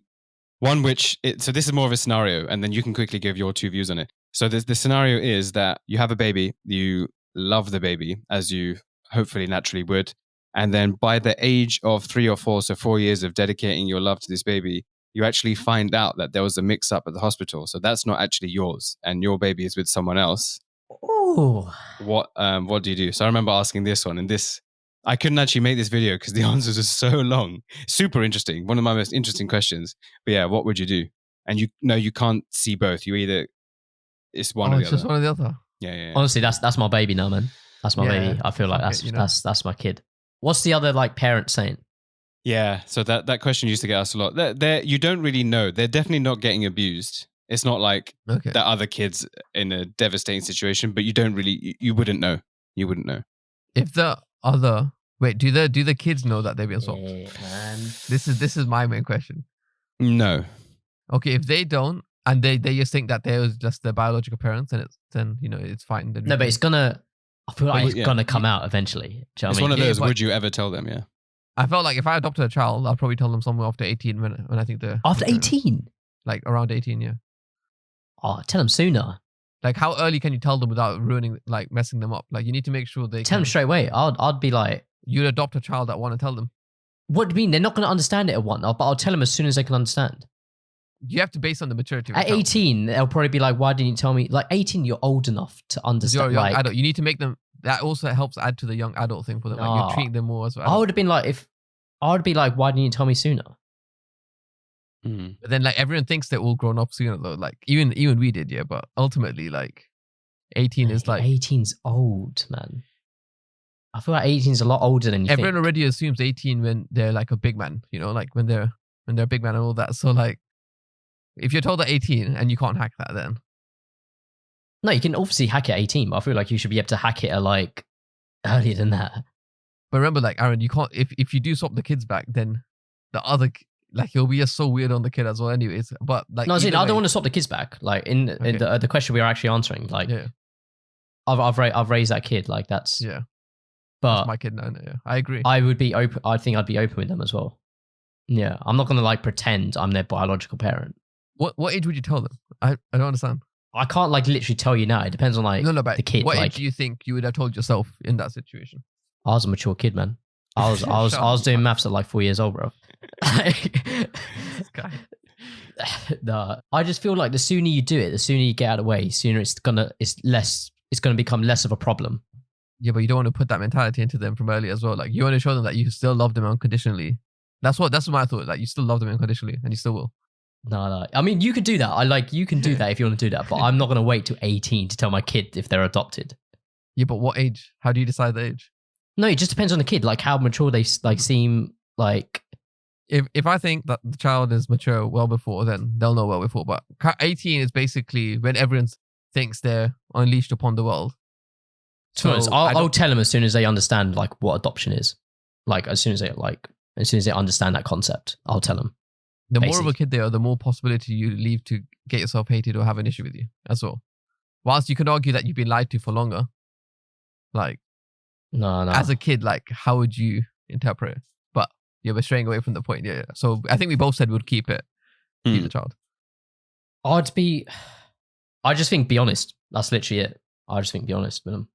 one so this is more of a scenario and then you can quickly give your 2 views on it. So the scenario is that you have a baby, you love the baby as you hopefully naturally would. And then by the age of 3 or 4, so 4 years of dedicating your love to this baby, you actually find out that there was a mix up at the hospital. So that's not actually yours and your baby is with someone else. Oh, what do you do? So I remember asking this one and this, I couldn't actually make this video because the answers are so long. Super interesting. One of my most interesting questions. But yeah, what would you do? And you can't see both. You either, it's one or the it's other. just one or the other. Yeah. Honestly, that's my baby now, man. That's my baby. I feel like that's my kid. What's the other like parent saying? Yeah, so that question used to get asked a lot. You don't really know. They're definitely not getting abused. It's not like the other kids in a devastating situation, but you wouldn't know. You wouldn't know. If the other do the kids know that they've been swapped? Yeah, man. This is my main question. No. Okay, if they don't and they just think that they was just their biological parents, and it's fine. No, but I feel like it's gonna come out eventually. Do you know it's what I mean? one of those. Would you ever tell them? Yeah. I felt like if I adopted a child, I'll probably tell them somewhere after 18 when I think they're After 18? Like around 18, yeah. Oh, tell them sooner. Like how early can you tell them without ruining, like messing them up? Like you need to make sure they tell them straight away. I'd be like, you'd adopt a child at 1 and tell them. What do you mean? They're not going to understand it at 1, but I'll tell them as soon as they can understand. You have to base on the maturity of At 18, they'll probably be like, why didn't you tell me? Like 18, you're old enough to understand. You're a young adult. You need to make them, that also helps add to the young adult thing for them. Like you're treating them more as I would have been like, why didn't you tell me sooner? Mm. But then like everyone thinks they're all grown up sooner though. Like even we did, yeah. But ultimately like 18 is like 18's old, man. I feel like 18's a lot older than you everyone think. already assumes 18 when they're like a big man, like when they're a big man and all that. So like if you're told at 18 and you can't hack that, then no, you can obviously hack it at 18, but I feel like you should be able to hack it at like earlier than that. But remember, like Aaron, you can't if you do swap the kids back, then the other like it'll be just so weird on the kid as well. Anyways, but like no, I don't want to swap the kids back. Like in the question we are actually answering, like I've raised that kid, like that's But that's my kid now. Yeah, I agree. I would be open. I think I'd be open with them as well. Yeah, I'm not gonna like pretend I'm their biological parent. What age would you tell them? I don't understand. I can't like literally tell you now. It depends on like but the kid. What like, age do you think you would have told yourself in that situation? I was a mature kid, man. I was doing maths at like 4 years old, bro. Nah, I just feel like the sooner you do it, the sooner you get out of the way, sooner it's gonna become less of a problem. Yeah, but you don't want to put that mentality into them from early as well. Like you want to show them that you still love them unconditionally. That's what I thought. Like you still love them unconditionally, and you still will. No. I mean, you can do that. You can do that if you want to do that. But I'm not gonna wait till 18 to tell my kid if they're adopted. Yeah, but what age? How do you decide the age? No, it just depends on the kid. Like how mature they like seem. Like if I think that the child is mature well before, then they'll know well before. But 18 is basically when everyone thinks they're unleashed upon the world. So I'll tell them as soon as they understand like what adoption is. Like as soon as they understand that concept, I'll tell them. The more of a kid they are, the more possibility you leave to get yourself hated or have an issue with you. That's all. Whilst you can argue that you've been lied to for longer, like no. As a kid, like how would you interpret it? But we're straying away from the point. Yeah. So I think we both said we'd keep the child. I just think be honest. That's literally it. I just think be honest with them.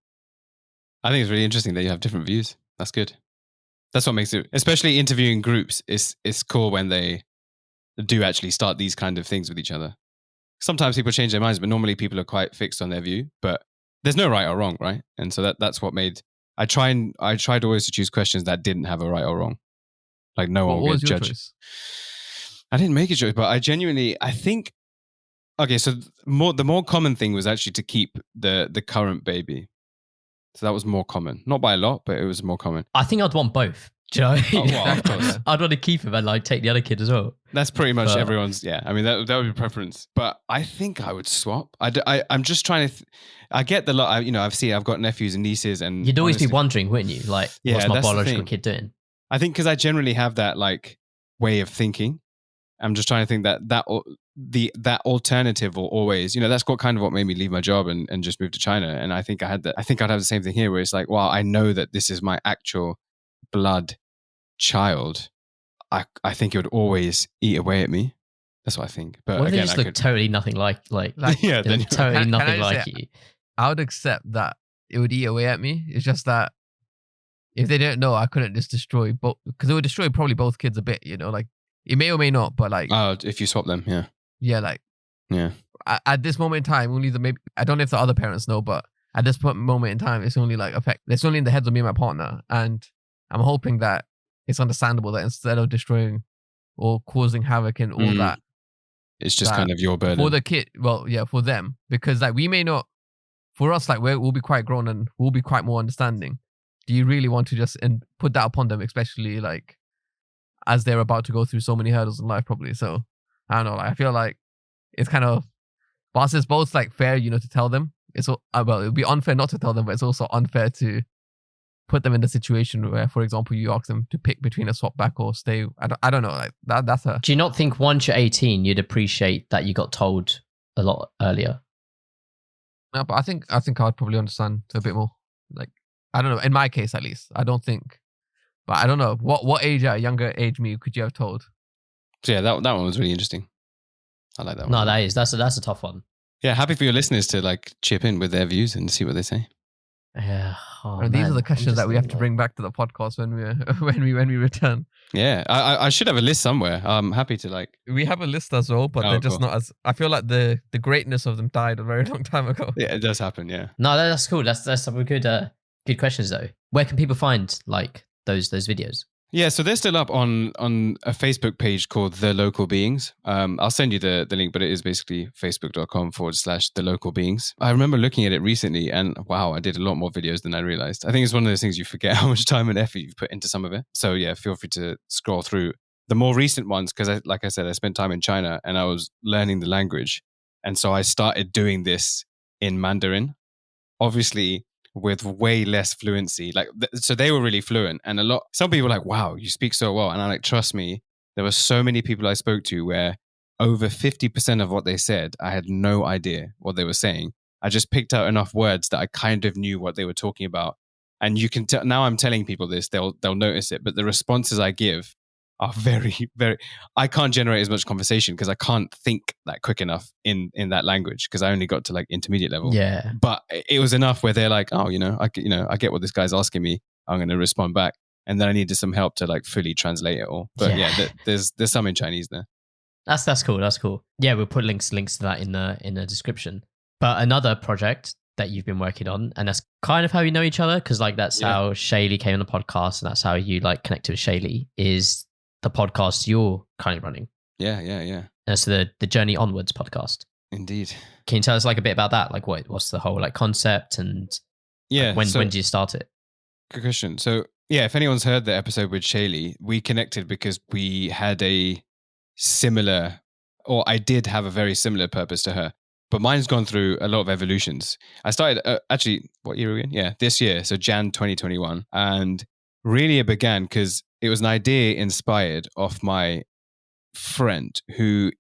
I think it's really interesting that you have different views. That's good. That's what makes it, especially interviewing groups, it's cool when they do actually start these kind of things with each other. Sometimes people change their minds, but normally people are quite fixed on their view. But there's no right or wrong, right? And so that's what made I tried always to choose questions that didn't have a right or wrong. Like no one would judge. Choice? I didn't make a choice, but I think. Okay, so the more common thing was actually to keep the current baby. So that was more common, not by a lot, but it was more common. I think I'd want both. Do you know what I mean? Oh, well, of course. I'd want to keep him and like take the other kid as well. That's pretty much everyone's. Yeah, I mean that would be preference, but I think I would swap. I'm just trying to. I get the lot. I've got nephews and nieces, and you'd always be wondering, wouldn't you? Like, what's my biological kid doing? I think because I generally have that like way of thinking. I'm just trying to think that alternative will always, that's what made me leave my job and just move to China. And I think I'd have the same thing here, where it's like, well, I know that this is my actual blood child. I think it would always eat away at me. That's what I think. But what if again, they just look totally nothing like yeah, they look totally nothing like you. I would accept that it would eat away at me. It's just that if they didn't know, I couldn't just destroy both, because it would destroy probably both kids a bit, like it may or may not, but like if you swap them, yeah. At this moment in time, only maybe I don't know if the other parents know, but at this moment in time, it's only it's only in the heads of me and my partner, and I'm hoping that it's understandable that instead of destroying or causing havoc and all that, it's just kind of your burden for the kid. Well, yeah, for them, because like we may not, for us, like we'll be quite grown and we'll be quite more understanding. Do you really want to just put that upon them, especially like as they're about to go through so many hurdles in life, probably? So I don't know. I feel like it's kind of, whilst it's both like fair, to tell them, it's it would be unfair not to tell them, but it's also unfair to put them in the situation where, for example, you ask them to pick between a swap back or stay. I don't know. Like that's a. Do you not think once you're 18, you'd appreciate that you got told a lot earlier? No, but I think I'd probably understand a bit more. Like I don't know. In my case, at least, I don't think. But I don't know what age, at a younger age me, could you have told? So yeah, that one was really interesting. I like that one. No, that's a tough one. Yeah, happy for your listeners to like chip in with their views and see what they say. Yeah, these are the questions that we have to bring back to the podcast when we return. Yeah, I should have a list somewhere. I'm happy to like. We have a list as well, but they're just not as. I feel like the greatness of them died a very long time ago. Yeah, it does happen. Yeah. No, that's cool. That's some good questions though. Where can people find like those videos? Yeah, so they're still up on a Facebook page called The Local Beings. I'll send you the link, but it is basically facebook.com/The Local Beings. I remember looking at it recently and wow, I did a lot more videos than I realized. I think it's one of those things you forget how much time and effort you've put into some of it. So yeah, feel free to scroll through the more recent ones, because like I said, I spent time in China and I was learning the language. And so I started doing this in Mandarin. Obviously, with way less fluency. So they were really fluent, and some people were like, wow, you speak so well. And I'm like, trust me, there were so many people I spoke to where over 50% of what they said, I had no idea what they were saying. I just picked out enough words that I kind of knew what they were talking about. And you can now I'm telling people this, they'll notice it, but the responses I give are very, very, I can't generate as much conversation because I can't think that quick enough in that language, because I only got to like intermediate level. Yeah. But it was enough where they're like, oh, I get what this guy's asking me. I'm going to respond back. And then I needed some help to like fully translate it all. But yeah, there's some in Chinese there. That's cool. That's cool. Yeah, we'll put links to that in the description. But another project that you've been working on, and that's kind of how you know each other, because like that's how Shaylee came on the podcast, and that's how you like connected with Shaylee, is the podcast you're currently running. Yeah. And it's the Journey Onwards podcast. Indeed. Can you tell us like a bit about that? Like what's the whole like concept, and when did you start it? Good question. So yeah, if anyone's heard the episode with Shaylee, we connected because we had a similar, or I did have a very similar purpose to her. But mine's gone through a lot of evolutions. I started, actually, what year are we in? Yeah, this year. So Jan 2021. And really it began because it was an idea inspired of my friend who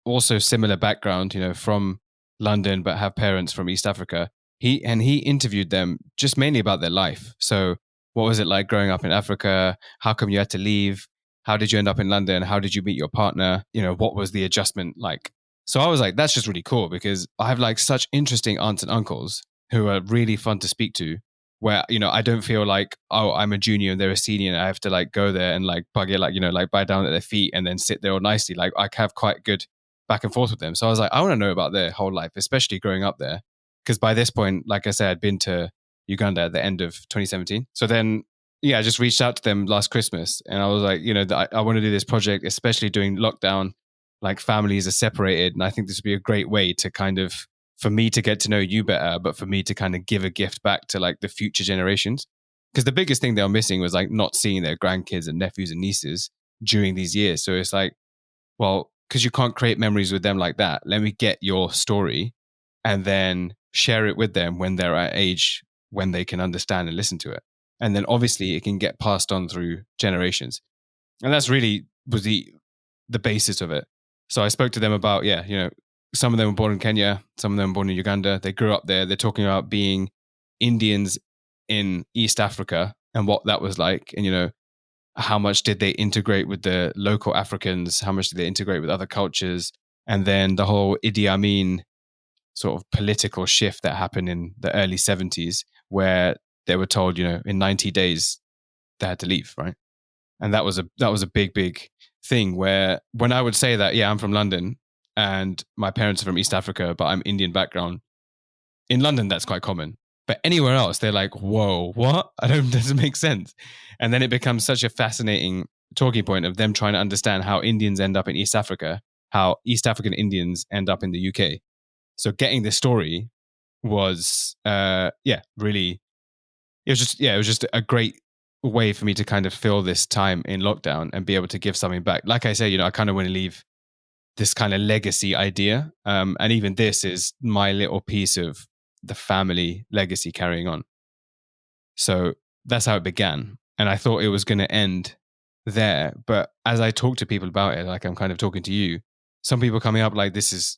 also similar background, from London, but have parents from East Africa. He interviewed them just mainly about their life. So what was it like growing up in Africa? How come you had to leave? How did you end up in London? How did you meet your partner? What was the adjustment like? So I was like, that's just really cool because I have like such interesting aunts and uncles who are really fun to speak to, where, you know, I don't feel like, oh, I'm a junior and they're a senior and I have to like go there and like bug it, like, you know, like bow down at their feet and then sit there all nicely. Like I have quite good back and forth with them. So I was like, I want to know about their whole life, especially growing up there. Because by this point, like I said, I'd been to Uganda at the end of 2017. So then, yeah, I just reached out to them last Christmas and I was like, you know, I want to do this project, especially during lockdown, like families are separated. And I think this would be a great way to kind of, for me to get to know you better, but for me to kind of give a gift back to like the future generations. Because the biggest thing they were missing was like not seeing their grandkids and nephews and nieces during these years. So it's like, well, because you can't create memories with them like that, let me get your story and then share it with them when they're at age when they can understand and listen to it. And then obviously it can get passed on through generations. And that's really was the basis of it. So I spoke to them about, yeah, you know, some of them were born in Kenya, some of them were born in Uganda. They grew up there. They're talking about being Indians in East Africa and what that was like. And, you know, how much did they integrate with the local Africans? How much did they integrate with other cultures? And then the whole Idi Amin sort of political shift that happened in the early 70s, where they were told, you know, in 90 days they had to leave, right? And that was a big thing where when I would say that, yeah, I'm from London and my parents are from East Africa, but I'm Indian background. In London, that's quite common. But anywhere else, they're like, whoa, what? Doesn't make sense. And then it becomes such a fascinating talking point of them trying to understand how Indians end up in East Africa, how East African Indians end up in the UK. So getting this story was, really, it was just a great way for me to kind of fill this time in lockdown and be able to give something back. Like I say, you know, I kind of want to leave this kind of legacy idea. And even this is my little piece of the family legacy carrying on. So that's how it began. And I thought it was going to end there. But as I talk to people about it, like I'm kind of talking to you, some people coming up like, this is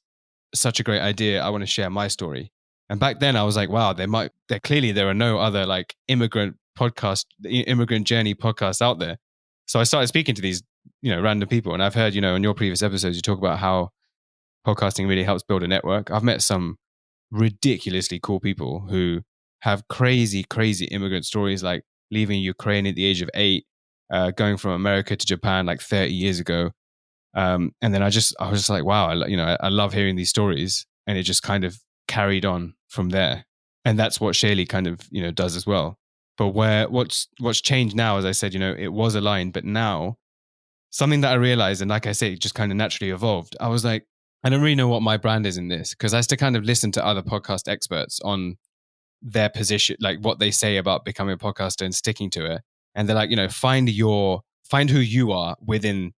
such a great idea. I want to share my story. And back then I was like, wow, there are no other like immigrant journey podcasts out there. So I started speaking to these, you know, random people. And I've heard, you know, in your previous episodes, you talk about how podcasting really helps build a network. I've met some ridiculously cool people who have crazy immigrant stories, like leaving Ukraine at the age of 8, going from America to Japan like 30 years ago. And then I was just like, wow, I love hearing these stories, and it just kind of carried on from there. And that's what Shaylee kind of, you know, does as well. But what's changed now, as I said, you know, it was aligned, but now something that I realized, and like I say, it just kind of naturally evolved. I was like, I don't really know what my brand is in this, because I used to kind of listen to other podcast experts on their position, like what they say about becoming a podcaster and sticking to it. And they're like, you know, find who you are within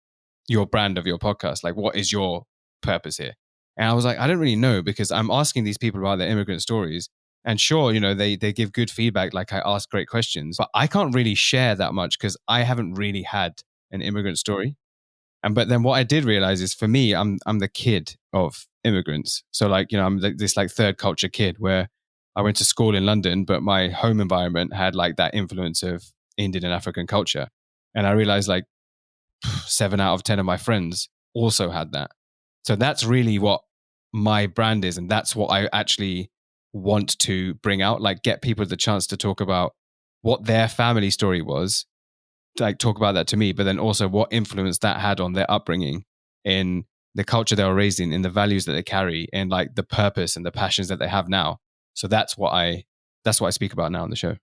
your brand of your podcast. Like, what is your purpose here? And I was like, I don't really know, because I'm asking these people about their immigrant stories. And sure, you know, they give good feedback. Like I ask great questions, but I can't really share that much because I haven't really had an immigrant story. But then what I did realize is, for me, I'm the kid of immigrants. So like, you know, I'm this like third culture kid where I went to school in London, but my home environment had like that influence of Indian and African culture. And I realized like 7 out of 10 of my friends also had that. So that's really what my brand is. And that's what I actually want to bring out, like get people the chance to talk about what their family story was, like talk about that to me, but then also what influence that had on their upbringing, in the culture they were raised in the values that they carry, and like the purpose and the passions that they have now. So that's what I speak about now on the show.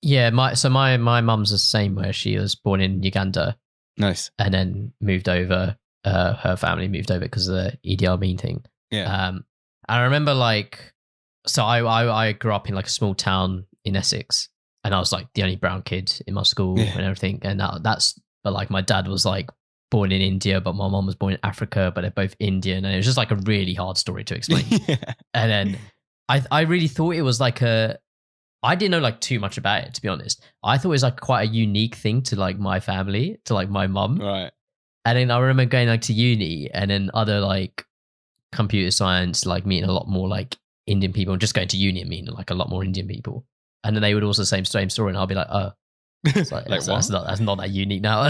Yeah, my mum's the same, where she was born in Uganda. Nice. And then moved over, her family moved over because of the Idi Amin thing. Yeah. I remember like, so I grew up in like a small town in Essex, and I was like the only brown kid in my school and everything. And but like my dad was like born in India, but my mom was born in Africa, but they're both Indian. And it was just like a really hard story to explain. And then I really thought it was like I didn't know like too much about it, to be honest. I thought it was like quite a unique thing to like my family, to like my mum. Right. And then I remember going like to uni, and then other like computer science, like meeting a lot more like Indian people, and just going to uni and meeting like a lot more Indian people. And then they would also say same story, and I'll be like, oh, it's like, like that's not that unique now.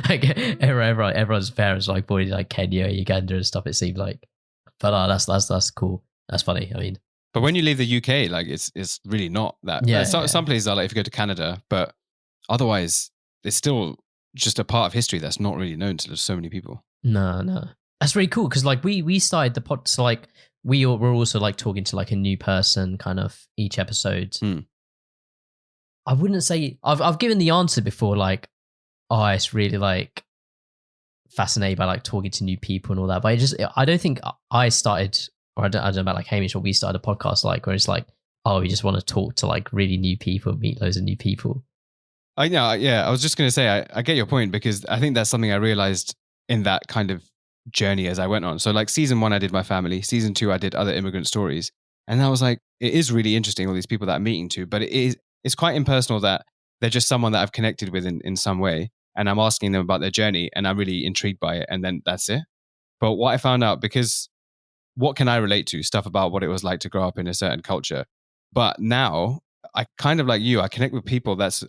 Like everyone's parents like born in like Kenya, Uganda and stuff, it seemed like. But that's cool. That's funny. I mean, but when you leave the UK, like it's really not that. Yeah, some places are like if you go to Canada, but otherwise it's still just a part of history that's not really known to so many people. No, that's really cool because like we started the pod, so like we're also like talking to like a new person kind of each episode. I wouldn't say I've given the answer before, like, oh, it's really like fascinated by like talking to new people and all that. But I don't think I started, or I don't know about like Hamish, or we started a podcast like where it's like, oh, we just want to talk to like really new people, meet loads of new people. I know, yeah. I was just going to say, I get your point because I think that's something I realized in that kind of journey as I went on. So like season 1, I did my family. Season 2, I did other immigrant stories. And I was like, it is really interesting, all these people that I'm meeting to, but it's quite impersonal that they're just someone that I've connected with in some way. And I'm asking them about their journey and I'm really intrigued by it. And then that's it. But what I found out, because what can I relate to? Stuff about what it was like to grow up in a certain culture. But now I kind of like you, I connect with people that's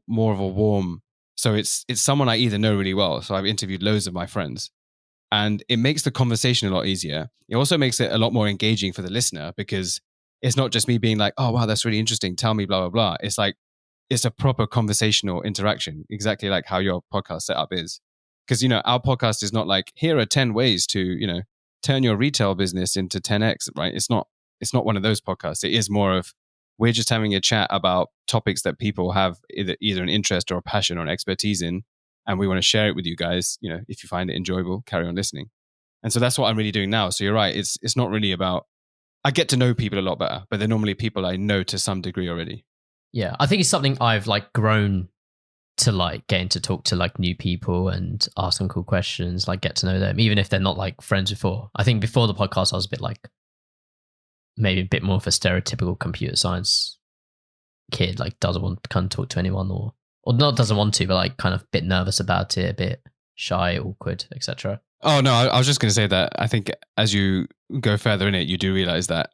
more of a warm. So it's someone I either know really well. So I've interviewed loads of my friends and it makes the conversation a lot easier. It also makes it a lot more engaging for the listener because it's not just me being like, oh, wow, that's really interesting. Tell me, blah, blah, blah. It's like, it's a proper conversational interaction, exactly like how your podcast setup is. Because, our podcast is not like, here are 10 ways to, turn your retail business into 10x, right? It's not one of those podcasts. It is more of, we're just having a chat about topics that people have either an interest or a passion or an expertise in. And we want to share it with you guys. If you find it enjoyable, carry on listening. And so that's what I'm really doing now. So you're right. It's not really about, I get to know people a lot better, but they're normally people I know to some degree already. Yeah, I think it's something I've like grown to like getting to talk to like new people and ask them cool questions, like get to know them, even if they're not like friends before. I think before the podcast, I was a bit like maybe a bit more of a stereotypical computer science kid, like doesn't want to kind of talk to anyone or not doesn't want to, but like kind of a bit nervous about it, a bit shy, awkward, etc. Oh no, I was just going to say that I think as you go further in it, you do realize that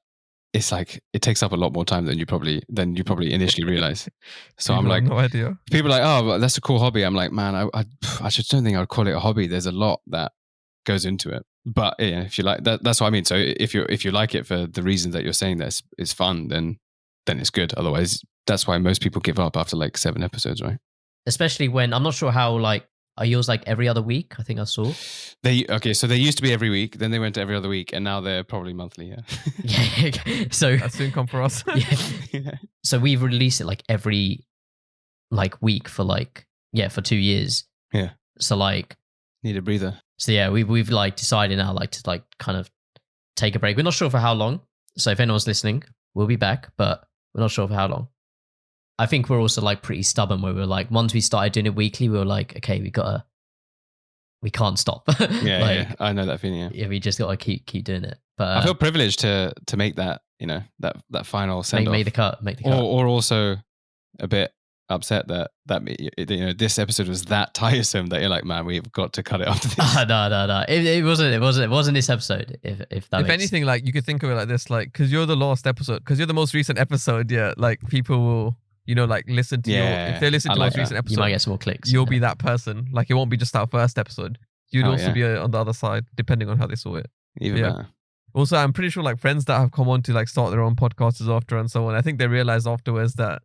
it's like it takes up a lot more time than you probably initially realize. So I'm like, no idea. People are like, oh, well, that's a cool hobby. I'm like, man, I just don't think I would call it a hobby. There's a lot that goes into it. But yeah, if you like that, that's what I mean. So if you like it for the reasons that you're saying that it's fun, then it's good. Otherwise, that's why most people give up after like 7 episodes, right? Especially when I'm not sure how like. Are yours like every other week? I think I saw. So they used to be every week, then they went to every other week, and now they're probably monthly. Yeah. Yeah. So that's soon come for us. Yeah. So we've released it like every like week for like for 2 years. Yeah. So like need a breather. So yeah, we've like decided now like to like kind of take a break. We're not sure for how long. So if anyone's listening, we'll be back, but we're not sure for how long. I think we're also like pretty stubborn where we're like, once we started doing it weekly, we were like, okay, we can't stop. Yeah, I know that feeling. Yeah, we just got to keep doing it. But I feel privileged to make that, that final send off. Make the cut. Or also a bit upset that this episode was that tiresome that you're like, man, we've got to cut it after this. No. It wasn't this episode. If anything, like you could think of it like this, like because you're the last episode, because you're the most recent episode. Yeah, like people will. Like listen to if they listen to most recent episode, you might get some more clicks. You'll be that person. Like it won't be just our first episode. You'd also be on the other side, depending on how they saw it. Even better. Also, I'm pretty sure like friends that have come on to like start their own podcasts after and so on. I think they realized afterwards that,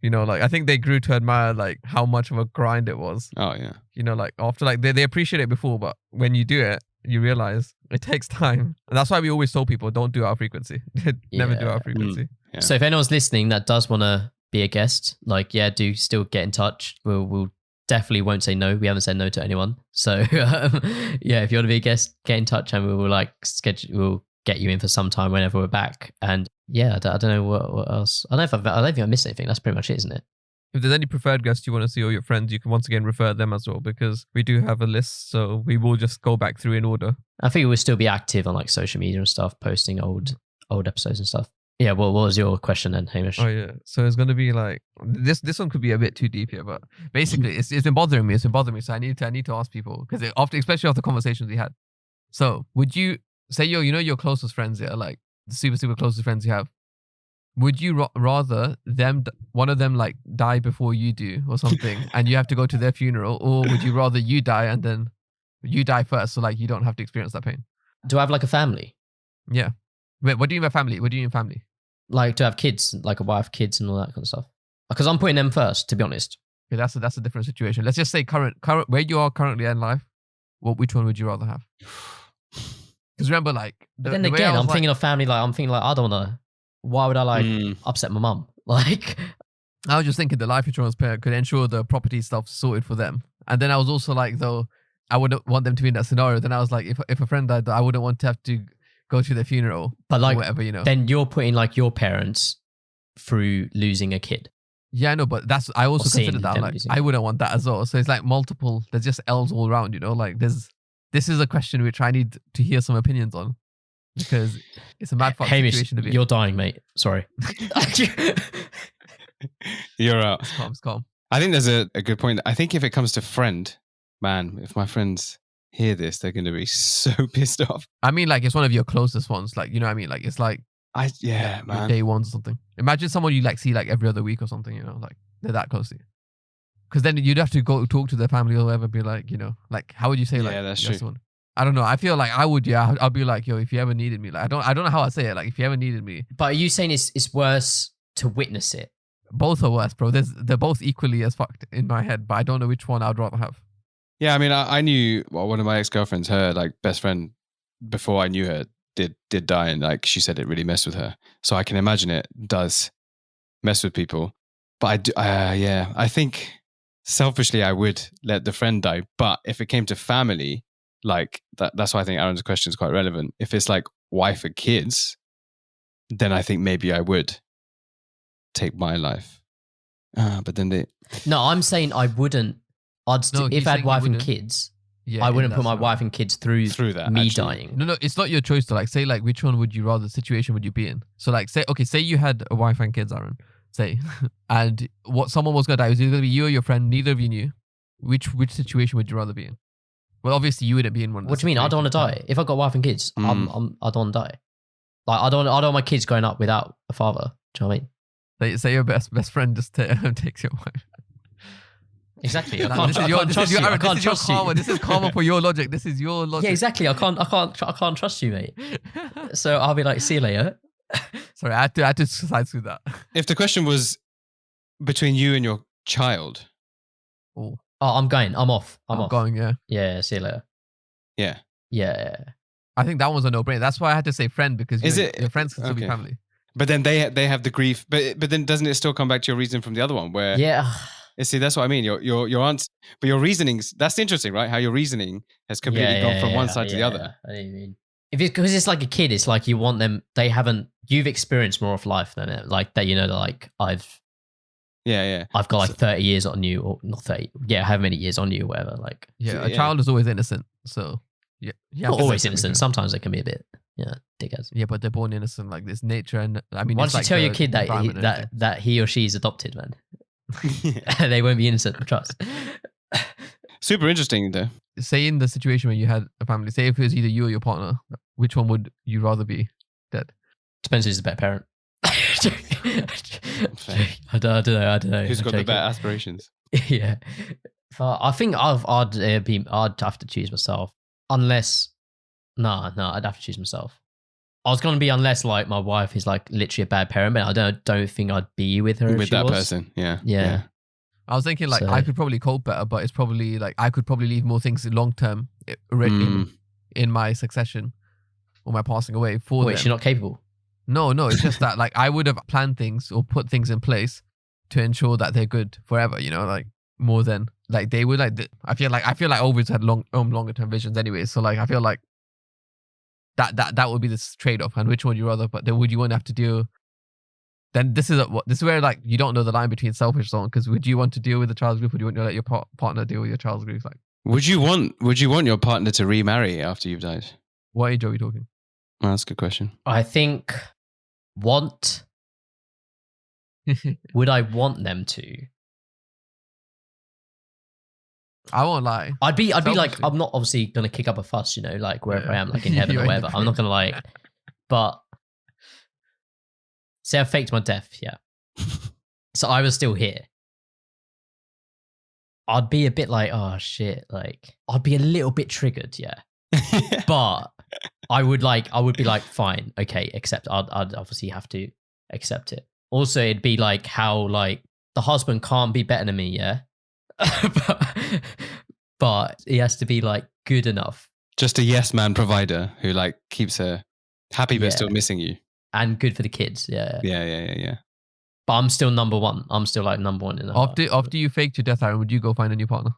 like I think they grew to admire like how much of a grind it was. Oh yeah. Like after like they appreciate it before, but when you do it, you realize it takes time. And that's why we always told people don't do our frequency. Never do our frequency. Yeah. So if anyone's listening that does want to be a guest, like do still get in touch. We'll definitely won't say no. We haven't said no to anyone. So if you want to be a guest, get in touch and we will like schedule. We'll get you in for some time whenever we're back. And I don't know what else. I don't think I missed anything. That's pretty much it, isn't it? If there's any preferred guests you want to see or your friends, you can once again refer them as well because we do have a list. So we will just go back through in order. I think we'll still be active on like social media and stuff, posting old episodes and stuff. Yeah, well, what was your question then, Hamish? Oh yeah, so it's going to be like this one could be a bit too deep here, but basically it's been bothering me. So I need to ask people because especially after conversations we had. So would you say your closest friends here, like the super closest friends you have? Would you rather one of them like die before you do or something, and you have to go to their funeral, or would you rather you die and then you die first, so like you don't have to experience that pain? Do I have like a family? Yeah. Wait, what do you mean by family? What do you mean family? Like to have kids, like a wife, kids, and all that kind of stuff. Because I'm putting them first, to be honest. Okay, that's a different situation. Let's just say current where you are currently in life. Which one would you rather have? Because remember, like, But then again, I'm thinking of family. Like, I'm thinking like, I don't know. Why would I like upset my mum? Like, I was just thinking the life insurance payer could ensure the property stuff sorted for them. And then I was also like, though, I wouldn't want them to be in that scenario. Then I was like, if a friend died, I wouldn't want to have to go to their funeral. But like, or whatever, you know. Then you're putting like your parents through losing a kid. Yeah, no, but I also consider that. Like, I wouldn't want that as well. So it's like multiple. There's just L's all around, you know. Like, this is a question which I need to hear some opinions on because it's a mad fuck situation to be. You're dying, mate. Sorry. You're out. It's calm. I think there's a good point. I think if it comes to friend, man, if my friends hear this, they're going to be so pissed off. I mean, like, it's one of your closest ones. Like, you know what I mean? Like, it's like, man. Day ones or something. Imagine someone you like see like every other week or something, you know, like they're that close to you. Because then you'd have to go talk to their family or whatever, be like, you know, like, how would you say like, yeah, that's true. Someone? I don't know. I feel like I would, yeah. I'll be like, yo, if you ever needed me, like, I don't know how I say it. Like, if you ever needed me. But are you saying it's worse to witness it? Both are worse, bro. They're both equally as fucked in my head, but I don't know which one I'd rather have. Yeah, I mean, I knew one of my ex-girlfriends, her like best friend before I knew her did die, and like she said it really messed with her. So I can imagine it does mess with people. But I do, I think selfishly I would let the friend die. But if it came to family, like that's why I think Aaron's question is quite relevant. If it's like wife and kids, then I think maybe I would take my life. But then No, I'm saying I wouldn't. If I had wife and kids, I wouldn't put my wife and kids through that, me dying. No, it's not your choice to like say like which one would you rather situation would you be in? So like say you had a wife and kids, Aaron, say, and someone was gonna die. It was either gonna be you or your friend. Neither of you knew. Which situation would you rather be in? Well, obviously you wouldn't be in one. What do you mean? I don't want to die. If I got a wife and kids, I don't want to die. Like I don't want my kids growing up without a father. Do you know what I mean? Say your best friend just takes your wife. Exactly. I can't trust you. This is karma for your logic. This is your logic. Yeah, exactly. I can't trust you, mate. So I'll be like, see you later. Sorry, I had to side through that. If the question was between you and your child, I'm going. I'm off. I'm going. Yeah. Yeah. See you later. Yeah. Yeah. I think that one's a no-brainer. That's why I had to say friend because your friends can still be family. But then they have the grief. But then doesn't it still come back to your reason from the other one where? Yeah. See, that's what I mean. Your answer, but your reasonings. That's interesting, right? How your reasoning has completely gone from one side to the other. I mean, because it's like a kid, it's like you want them. You've experienced more of life than it. Like that, you know. Like I've got like 30 years on you, or not 30. Yeah, how many years on you, or whatever. Like a child is always innocent. So yeah, not always innocent. Sometimes they can be a bit dickheads. Yeah, but they're born innocent. Like this nature, and I mean, once you tell your kid that he or she is adopted, man. They won't be innocent, trust. Super interesting though. Say in the situation where you had a family, say if it was either you or your partner, which one would you rather be dead? Depends who's the better parent. I don't know. Who's got the better aspirations? Yeah. I think I'd have to choose myself. Unless I'd have to choose myself. I was gonna be unless like my wife is like literally a bad parent, but I don't think I'd be with her with that person. Yeah. I was thinking like I could probably cope better, but it's probably like I could probably leave more things long term in my succession or my passing away for them. Wait, she's not capable? No, it's just that like I would have planned things or put things in place to ensure that they're good forever. You know, like more than like they would. Like I feel like I always had longer term visions anyway. So like I feel like. That would be this trade-off, and which one would you rather? But then would you want to have to deal? Then this is where like you don't know the line between selfish and so on. Because would you want to deal with the child's grief, or do you want to let your partner deal with your child's grief? Like, would you want your partner to remarry after you've died? What age are we talking? Oh, that's a good question. I think would I want them to? I won't lie. I'd be like, I'm not obviously gonna kick up a fuss, you know, like wherever I am, like in heaven or whatever. I'm not gonna like, but say I faked my death, yeah. So I was still here. I'd be a bit like, oh shit, like I'd be a little bit triggered, yeah. But I would be like, fine, okay, accept. I'd obviously have to accept it. Also, it'd be like how like the husband can't be better than me, yeah. but he has to be like good enough. Just a yes man provider who like keeps her happy but Yeah. still missing you. And good for the kids, yeah. Yeah. But I'm still number one. I'm still like number one in the heart. After you faked your death, Aaron, would you go find a new partner?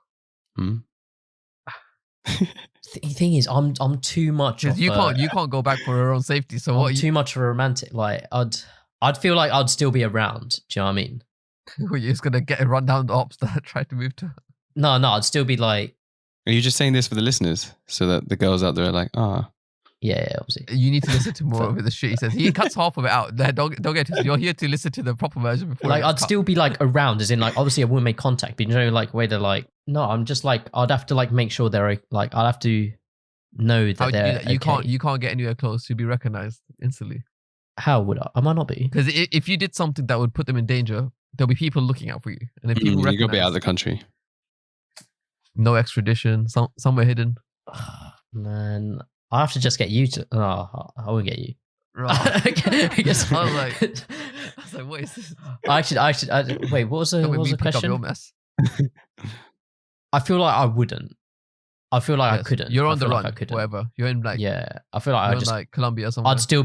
The thing is, I'm too much. Because you can't go back for your own safety. So what? Too much of a romantic. Like I'd feel like I'd still be around. Do you know what I mean? You're just gonna run down the ops that try to move to. No, I'd still be like. Are you just saying this for the listeners so that the girls out there are like, Yeah, obviously. You need to listen to more of the shit he says. He cuts half of it out. Don't get it. You're here to listen to the proper version before. Like I'd still be like around, as in like obviously I wouldn't make contact, but you know, like way to like no, I'm just like I'd have to like make sure they're like I'd have to know that they're okay. You can't get anywhere close to be recognized instantly. How would I? I might not be. Because if you did something that would put them in danger, there'll be people looking out for you, and then people you gotta be out of the country. No extradition, somewhere hidden. Man, I have to just get you to. No, I won't get you. Right. I guess I was like, what is this? I should. Wait, what was the question? Your mess. I feel like I wouldn't. I feel like I couldn't. You're on the run, like whatever. You're in like I feel like I just like Colombia or something. I would still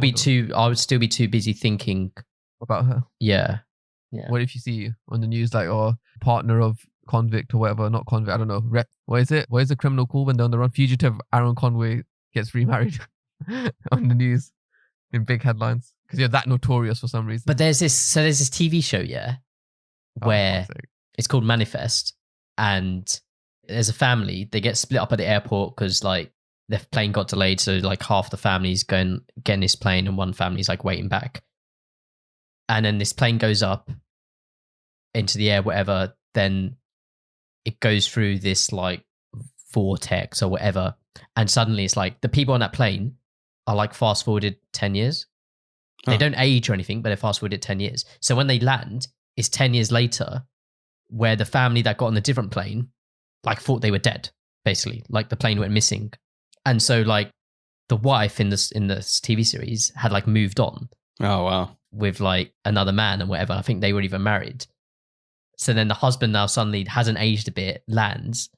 be too busy thinking about her. Yeah. What if you see on the news like partner of convict or whatever? Not convict. I don't know. What is it? What is the criminal called when they're on the run? Fugitive Aaron Conway gets remarried on the news in big headlines because you're that notorious for some reason. But there's this TV show, where it's called Manifest, and there's a family. They get split up at the airport because like their plane got delayed, so like half the family's getting this plane, and one family's like waiting back. And then this plane goes up into the air, whatever. Then it goes through this like vortex or whatever, and suddenly it's like the people on that plane are like fast forwarded 10 years. They don't age or anything, but they're fast forwarded 10 years. So when they land, it's 10 years later, where the family that got on the different plane like thought they were dead, basically, like the plane went missing. And so like the wife in this TV series had like moved on. Oh wow. With like another man and whatever. I think they were even married. So then the husband now suddenly hasn't aged a bit, lands.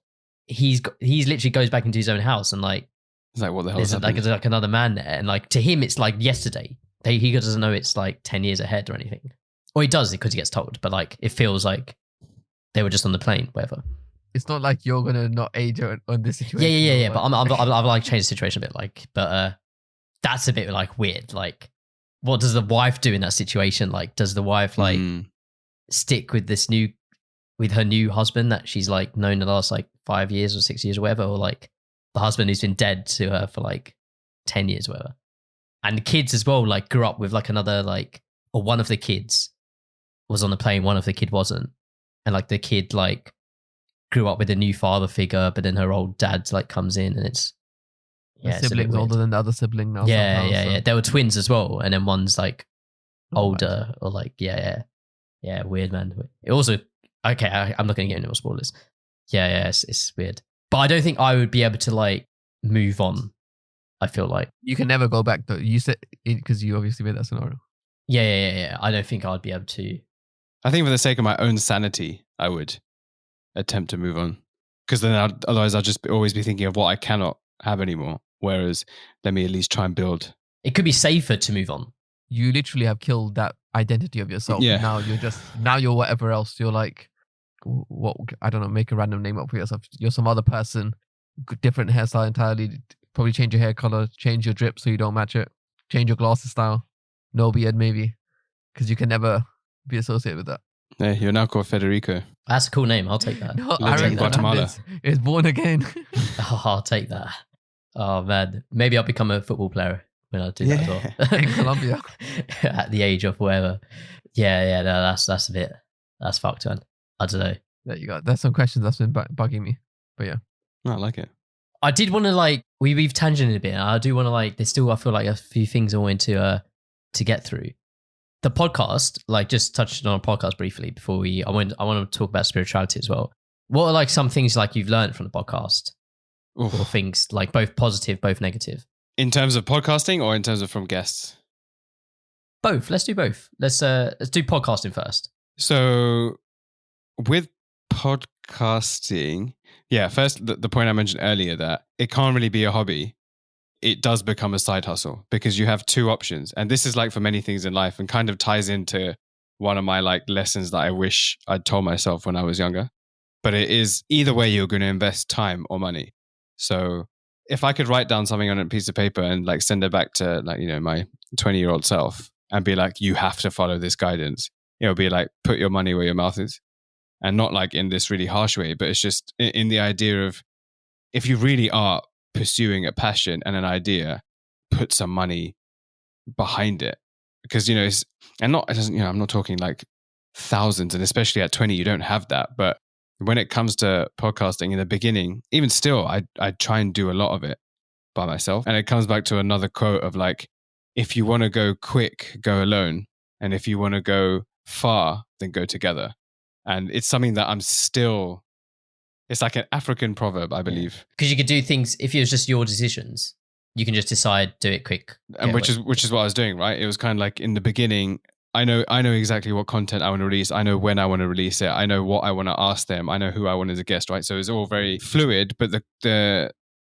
He's literally goes back into his own house and like, it's like what the hell is there's like another man there, and like to him it's like yesterday. He doesn't know it's like 10 years ahead or anything. Or he does because he gets told, but like it feels like they were just on the plane, whatever. It's not like you're gonna not age on this situation. Yeah. But I've like changed the situation a bit, like, but that's a bit like weird. Like, what does the wife do in that situation? Like, does the wife like stick with her new husband that she's like known the last like 5 years or 6 years or whatever, or like the husband who's been dead to her for like 10 years or whatever? And the kids as well, like grew up with like another like, or one of the kids was on the plane, one of the kid wasn't, and like the kid like grew up with a new father figure, but then her old dad like comes in, and it's the sibling's older than the other sibling now. Yeah. They were twins as well, and then one's like older or like yeah. Weird, man. It also okay. I'm not going to get into more spoilers. Yeah, it's weird, but I don't think I would be able to like move on. I feel like you can never go back though. You said because you obviously made that scenario. Yeah. I don't think I'd be able to. I think for the sake of my own sanity, I would attempt to move on, because then otherwise I'll just always be thinking of what I cannot have anymore. Whereas let me at least try and build. It could be safer to move on. You literally have killed that identity of yourself. Yeah. Now you're whatever else. You're like, what? I don't know. Make a random name up for yourself. You're some other person, different hairstyle entirely. Probably change your hair color, change your drip so you don't match it, change your glasses style, no beard maybe, because you can never be associated with that. Yeah, you're now called Federico. That's a cool name. I'll take that. No, Aaron Guatemala is born again. Oh, I'll take that. Oh man, maybe I'll become a football player when I do that as well. In Colombia. At the age of whatever. Yeah. No, that's a bit. That's fucked, man. I don't know. There you go. There's some questions that's been bugging me, but yeah. I like it. I did want to like we've tangented a bit. I do want to like. There's still I feel like a few things I want to get through. The podcast, like just touched on a podcast briefly before I want to talk about spirituality as well. What are like some things like you've learned from the podcast or things like both positive, both negative? In terms of podcasting or in terms of from guests? Both. Let's do both. Let's do podcasting first. So with podcasting, first the point I mentioned earlier, that it can't really be a hobby. It does become a side hustle because you have two options. And this is like for many things in life and kind of ties into one of my like lessons that I wish I'd told myself when I was younger. But it is either way, you're going to invest time or money. So if I could write down something on a piece of paper and like send it back to like, my 20-year-old self and be like, you have to follow this guidance, it'll be like, put your money where your mouth is. And not like in this really harsh way, but it's just in the idea of, if you really are pursuing a passion and an idea, put some money behind it. Because, I'm not talking like thousands, and especially at 20, you don't have that. But when it comes to podcasting in the beginning, even still, I try and do a lot of it by myself. And it comes back to another quote of like, if you want to go quick, go alone. And if you want to go far, then go together. And it's something that it's like an African proverb, I believe. Because you could do things, if it was just your decisions, you can just decide, do it quick. And which is what I was doing, right? It was kind of like in the beginning, I know exactly what content I want to release. I know when I want to release it. I know what I want to ask them. I know who I want as a guest, right? So it's all very fluid, but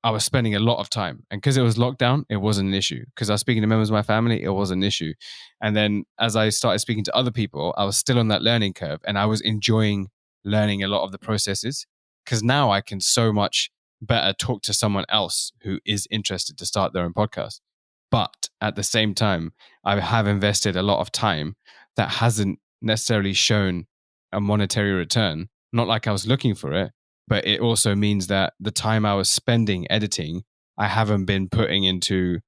I was spending a lot of time. And because it was lockdown, it wasn't an issue. Because I was speaking to members of my family, it was an issue. And then as I started speaking to other people, I was still on that learning curve and I was enjoying learning a lot of the processes. Because now I can so much better talk to someone else who is interested to start their own podcast. But at the same time, I have invested a lot of time that hasn't necessarily shown a monetary return. Not like I was looking for it, but it also means that the time I was spending editing, I haven't been putting into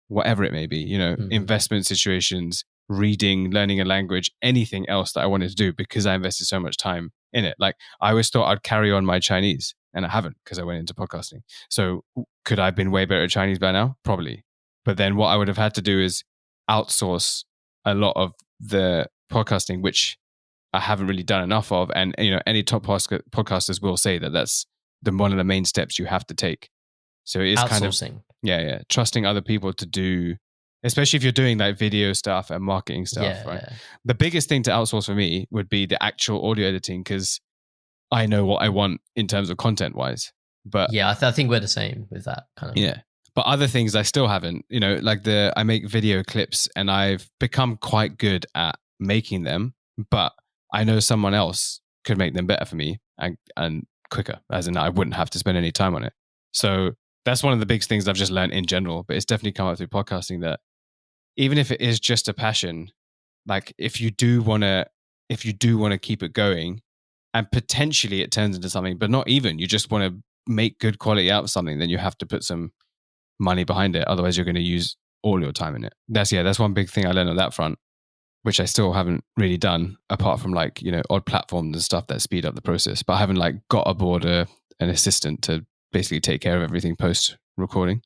whatever it may be, investment situations, reading, learning a language, anything else that I wanted to do because I invested so much time in it. Like I always thought I'd carry on my Chinese and I haven't because I went into podcasting. So could I have been way better at Chinese by now? Probably. But then what I would have had to do is outsource a lot of the podcasting, which I haven't really done enough of. And, any top podcasters will say that that's one of the main steps you have to take. So it is outsourcing. Kind of, trusting other people to do, especially if you're doing like video stuff and marketing stuff, right? Yeah. The biggest thing to outsource for me would be the actual audio editing because I know what I want in terms of content wise. But yeah, I think we're the same with that kind of. Yeah. But other things I still haven't, like I make video clips and I've become quite good at making them, but I know someone else could make them better for me and quicker, as in I wouldn't have to spend any time on it. So that's one of the big things I've just learned in general, but it's definitely come up through podcasting that even if it is just a passion, like if you do want to keep it going and potentially it turns into something, but not even, you just want to make good quality out of something, then you have to put some money behind it. Otherwise you're going to use all your time in it. That's one big thing I learned on that front, which I still haven't really done apart from like, odd platforms and stuff that speed up the process, but I haven't like got aboard an assistant to basically take care of everything post recording.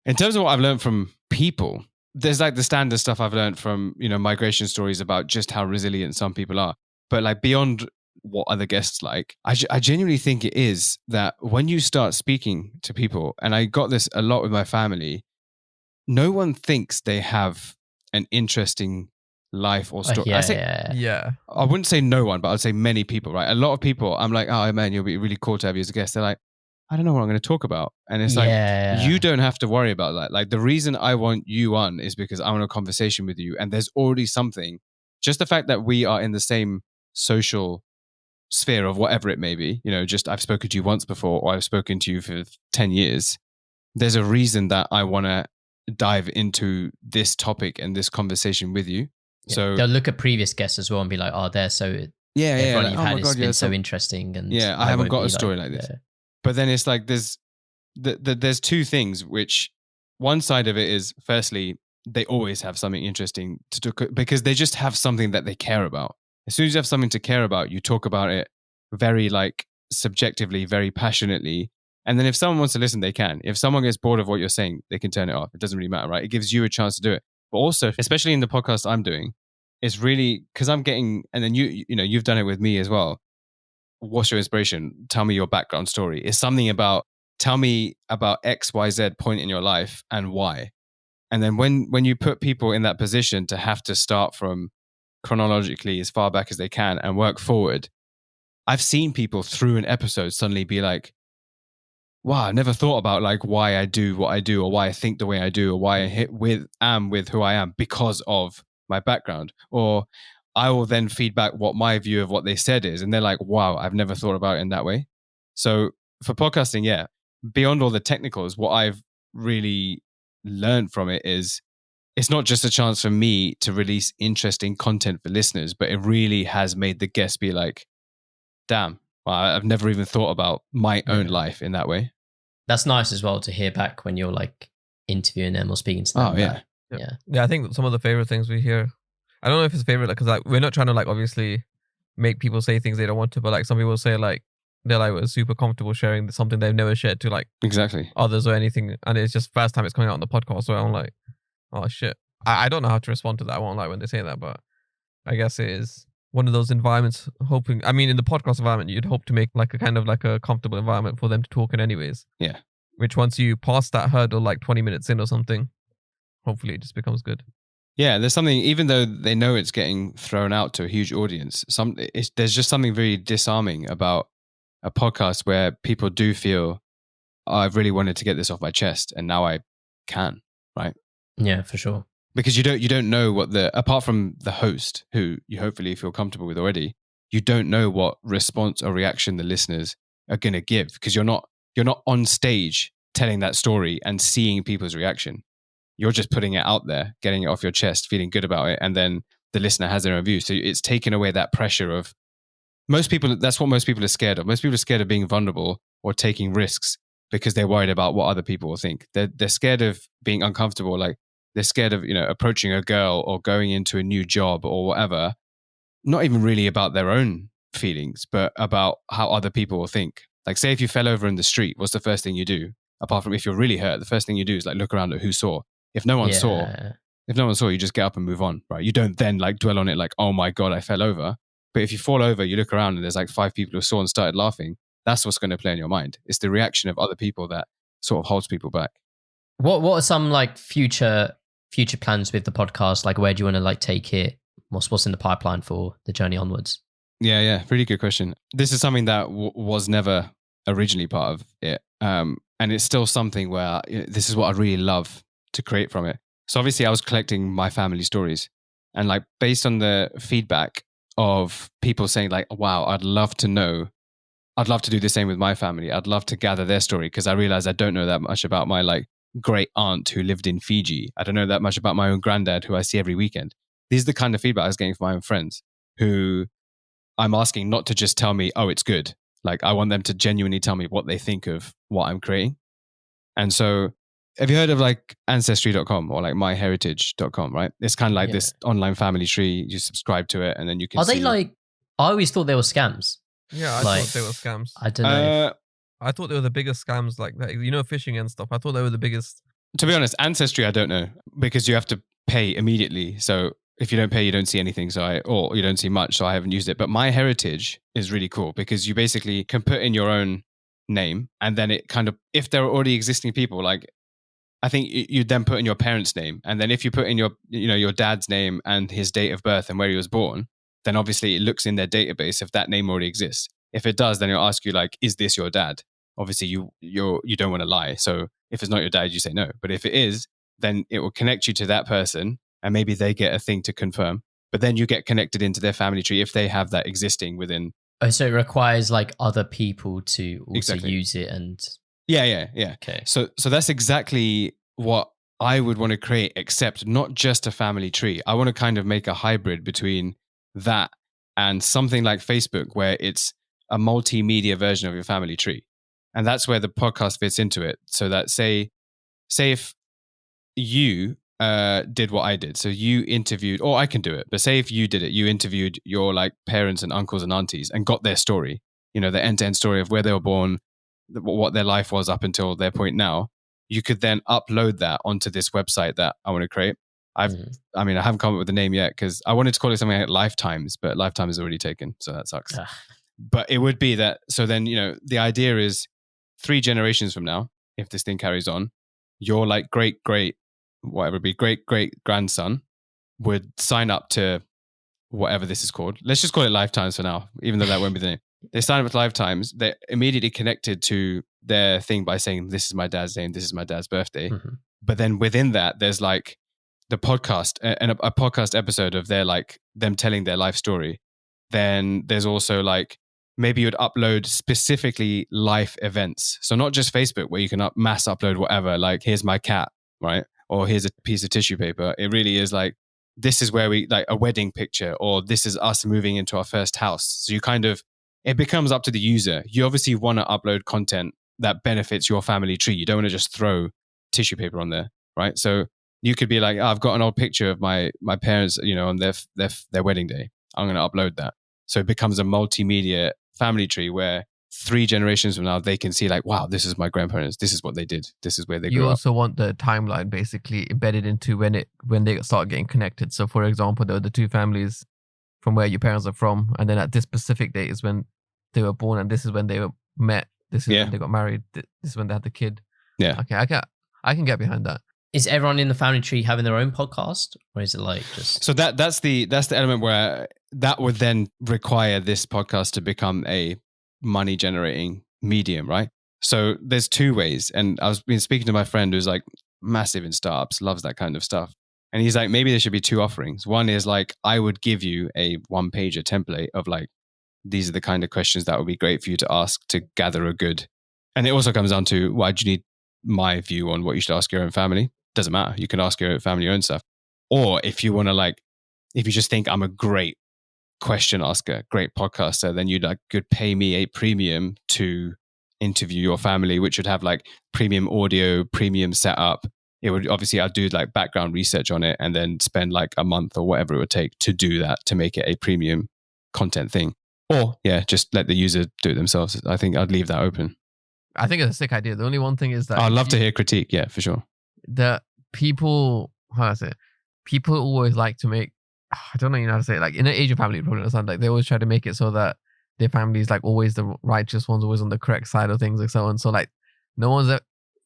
In terms of what I've learned from people, there's like the standard stuff I've learned from, migration stories about just how resilient some people are. But like beyond what other guests like, I genuinely think it is that when you start speaking to people, and I got this a lot with my family, no one thinks they have an interesting life or story. Yeah. I wouldn't say no one, but I'd say many people, right? A lot of people, I'm like, oh man, you'll be really cool to have you as a guest. They're like, I don't know what I'm going to talk about. And it's like, you don't have to worry about that. Like the reason I want you on is because I want a conversation with you. And there's already something, just the fact that we are in the same social sphere of whatever it may be, just I've spoken to you once before, or I've spoken to you for 10 years. There's a reason that I want to dive into this topic and this conversation with you. Yeah. So they'll look at previous guests as well and be like, oh, they're so, everyone like, you've had has been so interesting. And I haven't got a story like this. But then it's like there's two things, which one side of it is, firstly, they always have something interesting to talk, because they just have something that they care about. As soon as you have something to care about, you talk about it very like subjectively, very passionately. And then if someone wants to listen, they can. If someone gets bored of what you're saying, they can turn it off. It doesn't really matter, right? It gives you a chance to do it. But also, especially in the podcast I'm doing, it's really, because I'm getting, and then you've done it with me as well. What's your inspiration? Tell me your background story. It's something about tell me about XYZ point in your life and why. And then when you put people in that position to have to start from chronologically as far back as they can and work forward, I've seen people through an episode suddenly be like, wow, I never thought about like why I do what I do, or why I think the way I do, or why I am with who I am because of my background. Or I will then feedback what my view of what they said is, and they're like, wow, I've never thought about it in that way. So for podcasting, yeah, beyond all the technicals, what I've really learned from it is it's not just a chance for me to release interesting content for listeners, but it really has made the guests be like, damn, well, I've never even thought about my own life in that way. That's nice as well to hear back when you're like interviewing them or speaking to them. Oh, yeah. Yeah, I think some of the favorite things we hear, I don't know if it's favorite, because like we're not trying to like obviously make people say things they don't want to, but like some people say like they're like super comfortable sharing something they've never shared to like exactly others or anything, and it's just first time it's coming out on the podcast. So I'm like, oh shit, I don't know how to respond to that. I won't like when they say that, but I guess it is one of those environments. Hoping, I mean, in the podcast environment, you'd hope to make like a kind of like a comfortable environment for them to talk in, anyways. Yeah. Which once you pass that hurdle, like 20 minutes in or something, hopefully it just becomes good. Yeah, there's something, even though they know it's getting thrown out to a huge audience, there's just something very disarming about a podcast where people do feel, oh, I've really wanted to get this off my chest, and now I can, right? Yeah, for sure. Because you don't know what apart from the host, who you hopefully feel comfortable with already, you don't know what response or reaction the listeners are going to give, because you're not on stage telling that story and seeing people's reaction. You're just putting it out there, getting it off your chest, feeling good about it, and then the listener has their own view. So it's taken away that pressure of most people. That's what most people are scared of. Most people are scared of being vulnerable or taking risks because they're worried about what other people will think. They're scared of being uncomfortable. Like they're scared of, approaching a girl or going into a new job or whatever. Not even really about their own feelings, but about how other people will think. Like say if you fell over in the street, what's the first thing you do? Apart from if you're really hurt, the first thing you do is like look around at who saw. If no one saw, you just get up and move on, right? You don't then like dwell on it like, oh my God, I fell over. But if you fall over, you look around and there's like 5 people who saw and started laughing. That's what's going to play in your mind. It's the reaction of other people that sort of holds people back. What are some like future plans with the podcast? Like where do you want to like take it? What's in the pipeline for the journey onwards? Yeah. Really good question. This is something that was never originally part of it. And it's still something where this is what I really love to create from it. So obviously I was collecting my family stories, and like based on the feedback of people saying like, wow, I'd love to do the same with my family. I'd love to gather their story, because I realized I don't know that much about my like great aunt who lived in Fiji. I don't know that much about my own granddad who I see every weekend. These are the kind of feedback I was getting from my own friends who I'm asking not to just tell me, oh, it's good. Like I want them to genuinely tell me what they think of what I'm creating. And so have you heard of like Ancestry.com or like MyHeritage.com, right? It's kind of like this online family tree. You subscribe to it and then you can they like, I always thought they were scams. Yeah, I thought they were scams. I don't know. I thought they were the biggest scams, like that. Phishing and stuff. I thought they were the biggest. To be honest, Ancestry, I don't know, because you have to pay immediately. So if you don't pay, you don't see anything. Or you don't see much. So I haven't used it. But MyHeritage is really cool because you basically can put in your own name, and then it kind of, if there are already existing people, like I think you then put in your parents' name, and then if you put in your dad's name and his date of birth and where he was born, then obviously it looks in their database if that name already exists. If it does, then it'll ask you like, is this your dad? Obviously you don't want to lie. So if it's not your dad, you say no. But if it is, then it will connect you to that person, and maybe they get a thing to confirm. But then you get connected into their family tree if they have that existing within. Oh, so it requires like other people to also use it and. Yeah. Okay. So that's exactly what I would want to create, except not just a family tree. I want to kind of make a hybrid between that and something like Facebook, where it's a multimedia version of your family tree. And that's where the podcast fits into it. So that say if you did what I did, so you interviewed, or I can do it, but say if you did it, you interviewed your like parents and uncles and aunties and got their story, the end-to-end story of where they were born, what their life was up until their point now. You could then upload that onto this website that I want to create. I haven't come up with a name yet because I wanted to call it something like Lifetimes, but Lifetime is already taken, so that sucks. But it would be that. So then, the idea is 3 generations from now, if this thing carries on, your like great grandson would sign up to whatever this is called. Let's just call it Lifetimes for now, even though that won't be the name. They sign up to Lifetimes. They're immediately connected to their thing by saying, this is my dad's name, this is my dad's birthday. Mm-hmm. But then within that, there's like the podcast and a podcast episode of their like them telling their life story. Then there's also like, maybe you'd upload specifically life events. So not just Facebook where you can mass upload whatever, like here's my cat, right? Or here's a piece of tissue paper. It really is like, this is where we like a wedding picture, or this is us moving into our first house. So you kind of, it becomes up to the user. You obviously want to upload content that benefits your family tree. You don't want to just throw tissue paper on there, right? So you could be like, oh, I've got an old picture of my parents, you know, on their wedding day. I'm going to upload that. So it becomes a multimedia family tree where 3 generations from now, they can see like, wow, this is my grandparents. This is what they did. This is where they grew up. You also want the timeline basically embedded into when they start getting connected. So for example, the 2 families from where your parents are from, and then at this specific date is when they were born, and this is when they were met. This is when they got married. This is when they had the kid. Yeah. Okay, I can get behind that. Is everyone in the family tree having their own podcast, or is it like just? So that's the element where that would then require this podcast to become a money generating medium, right? So there's 2 ways, and I've been speaking to my friend who's like massive in startups, loves that kind of stuff, and he's like, maybe there should be 2 offerings. One is like, I would give you a 1-pager template of like, these are the kind of questions that would be great for you to ask to gather a good. And it also comes down to, why do you need my view on what you should ask your own family? Doesn't matter. You can ask your own family your own stuff. Or if you want to like, if you just think I'm a great question asker, great podcaster, then you'd like could pay me a premium to interview your family, which would have like premium audio, premium setup. It would obviously, I'd do like background research on it and then spend like a month or whatever it would take to do that, to make it a premium content thing. Or just let the user do it themselves. I think I'd leave that open. I think it's a sick idea. The only one thing is that I'd love to hear critique. Yeah, for sure. The people, how do I say it? People always like to make, I don't know how to say it. Like in an Asian family, you probably understand. Like they always try to make it so that their family is like always the righteous ones, always on the correct side of things, and so on. So like no one's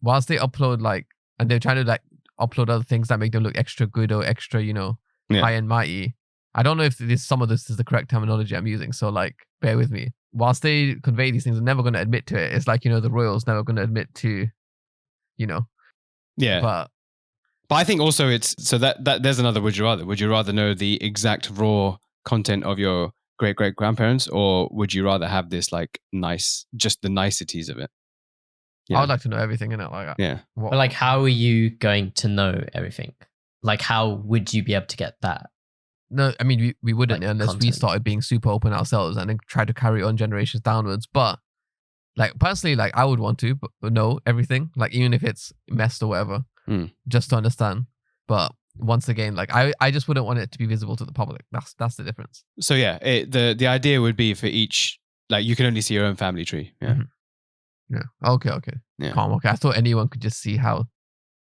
whilst they upload like, and they're trying to like upload other things that make them look extra good or extra, you know, high and mighty. I don't know if some of this is the correct terminology I'm using, so like bear with me. Whilst they convey these things, they're never going to admit to it. It's like, you know, the royals never going to admit to, you know. Yeah. But I think also it's so that there's another would you rather. Would you rather know the exact raw content of your great grandparents, or would you rather have this like nice, just the niceties of it? I would like to know everything in it. Like, yeah. But like, how are you going to know everything? Like, how would you be able to get that? No, I mean, we wouldn't like unless we started being super open ourselves and then try to carry on generations downwards. But like personally, like I would want to know everything, like even if it's messed or whatever, just to understand. But once again, like I just wouldn't want it to be visible to the public. That's the difference. So yeah, the idea would be for each, like you can only see your own family tree. Yeah. Mm-hmm. Yeah. Okay. Yeah. Calm. Okay. I thought anyone could just see how,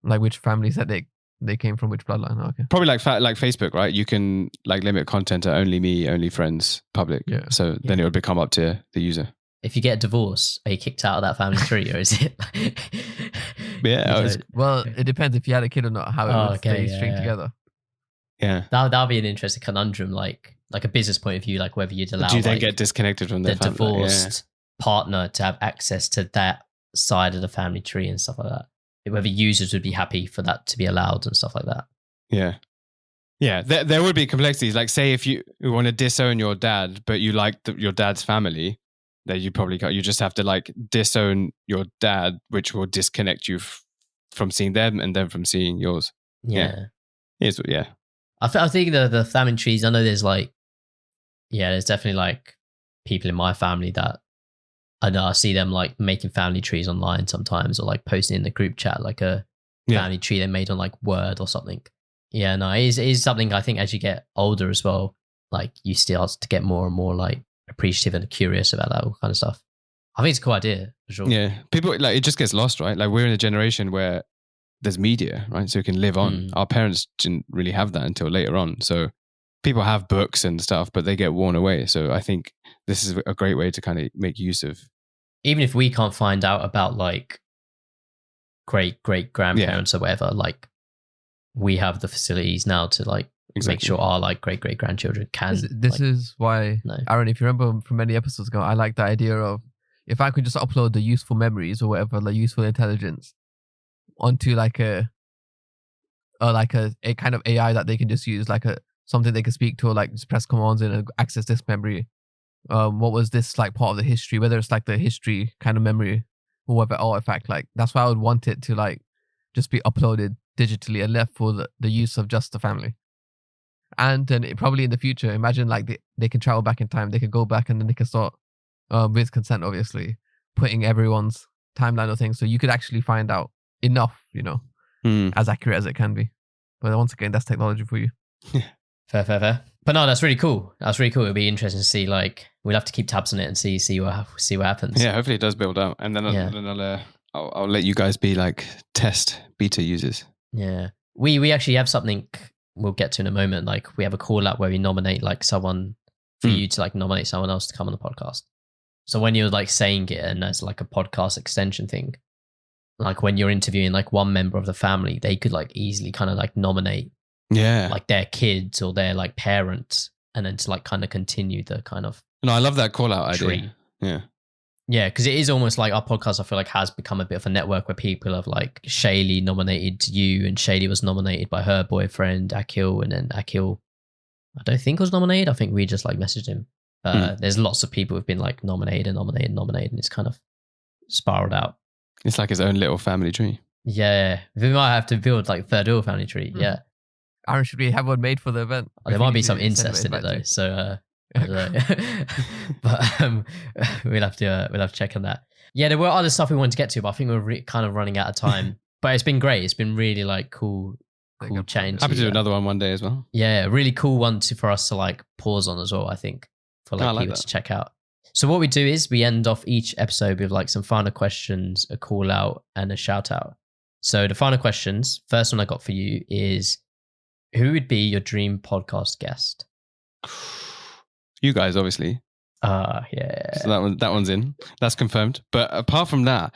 like which families that they came from, which bloodline. Okay. Probably like Facebook, right? You can like limit content to only me, only friends, public. Yeah. So then it would become up to the user. If you get a divorce, are you kicked out of that family tree, or is it? Well, it depends if you had a kid or not. How it would stay string together. Yeah. That'll be an interesting conundrum, like a business point of view, like whether you'd allow. Do they get disconnected from their family? Divorced partner to have access to that side of the family tree and stuff like that? Whether users would be happy for that to be allowed and stuff like that. Yeah. Yeah, there would be complexities. Like say if you want to disown your dad, but you like your dad's family, then you probably you just have to like disown your dad, which will disconnect you from seeing them and then from seeing yours. Yeah. Yeah. I think the family trees, I know there's like, there's definitely like people in my family that I know I see them like making family trees online sometimes, or like posting in the group chat like a family tree they made on like Word or something. Yeah, no, it is something I think as you get older as well, like you still have to get more and more like appreciative and curious about that all kind of stuff. I think it's a cool idea for sure. Yeah, people like it just gets lost, right? Like we're in a generation where there's media, right? So it can live on. Our parents didn't really have that until later on. So people have books and stuff, but they get worn away. So I think this is a great way to kind of make use of even if we can't find out about like great grandparents or whatever, like we have the facilities now to like make sure our like great grandchildren can. This is why, Aaron, if you remember from many episodes ago, I like the idea of if I could just upload the useful memories or whatever, like useful intelligence onto like a kind of AI that they can just use, like something they can speak to, or like just press commands in and access this memory. What was this like part of the history, whether it's like the history kind of memory or whatever artifact, like that's why I would want it to like just be uploaded digitally and left for the use of just the family. And then probably in the future, imagine like they can travel back in time, they can go back and then they can start with consent, obviously, putting everyone's timeline of things, so you could actually find out enough, as accurate as it can be. But once again, that's technology for you. Fair. But no, that's really cool. It'll be interesting to see. Like, we'll have to keep tabs on it and see what happens. Yeah, hopefully it does build out, and then I'll let you guys be like test beta users. Yeah, we actually have something we'll get to in a moment. Like, we have a call out where we nominate like someone for you to like nominate someone else to come on the podcast. So when you're like saying it, and there's like a podcast extension thing, like when you're interviewing like one member of the family, they could like easily kind of like nominate like their kids or their like parents, and then to like kind of continue the kind of I love that call out idea. Yeah, because it is almost like our podcast, I feel like, has become a bit of a network where people have like Shaylee nominated you, and Shaylee was nominated by her boyfriend Akil, and then Akil I don't think was nominated. I think we just like messaged him. There's lots of people who've been like nominated, and it's kind of spiraled out. It's like his own little family tree. Yeah, we might have to build like third little family tree. Yeah. Aaron, should we have one made for the event? There might be some incest in it though, so I don't know. But we'll have to check on that. Yeah, there were other stuff we wanted to get to, but I think we're kind of running out of time. But it's been great. It's been really like cool change. Happy to do another one day as well. Yeah, really cool one for us to like pause on as well, I think, for like people to check out. So what we do is we end off each episode with like some final questions, a call out, and a shout out. So the final questions, first one I got for you is, who would be your dream podcast guest? You guys, obviously. Yeah. So that one's in. That's confirmed. But apart from that,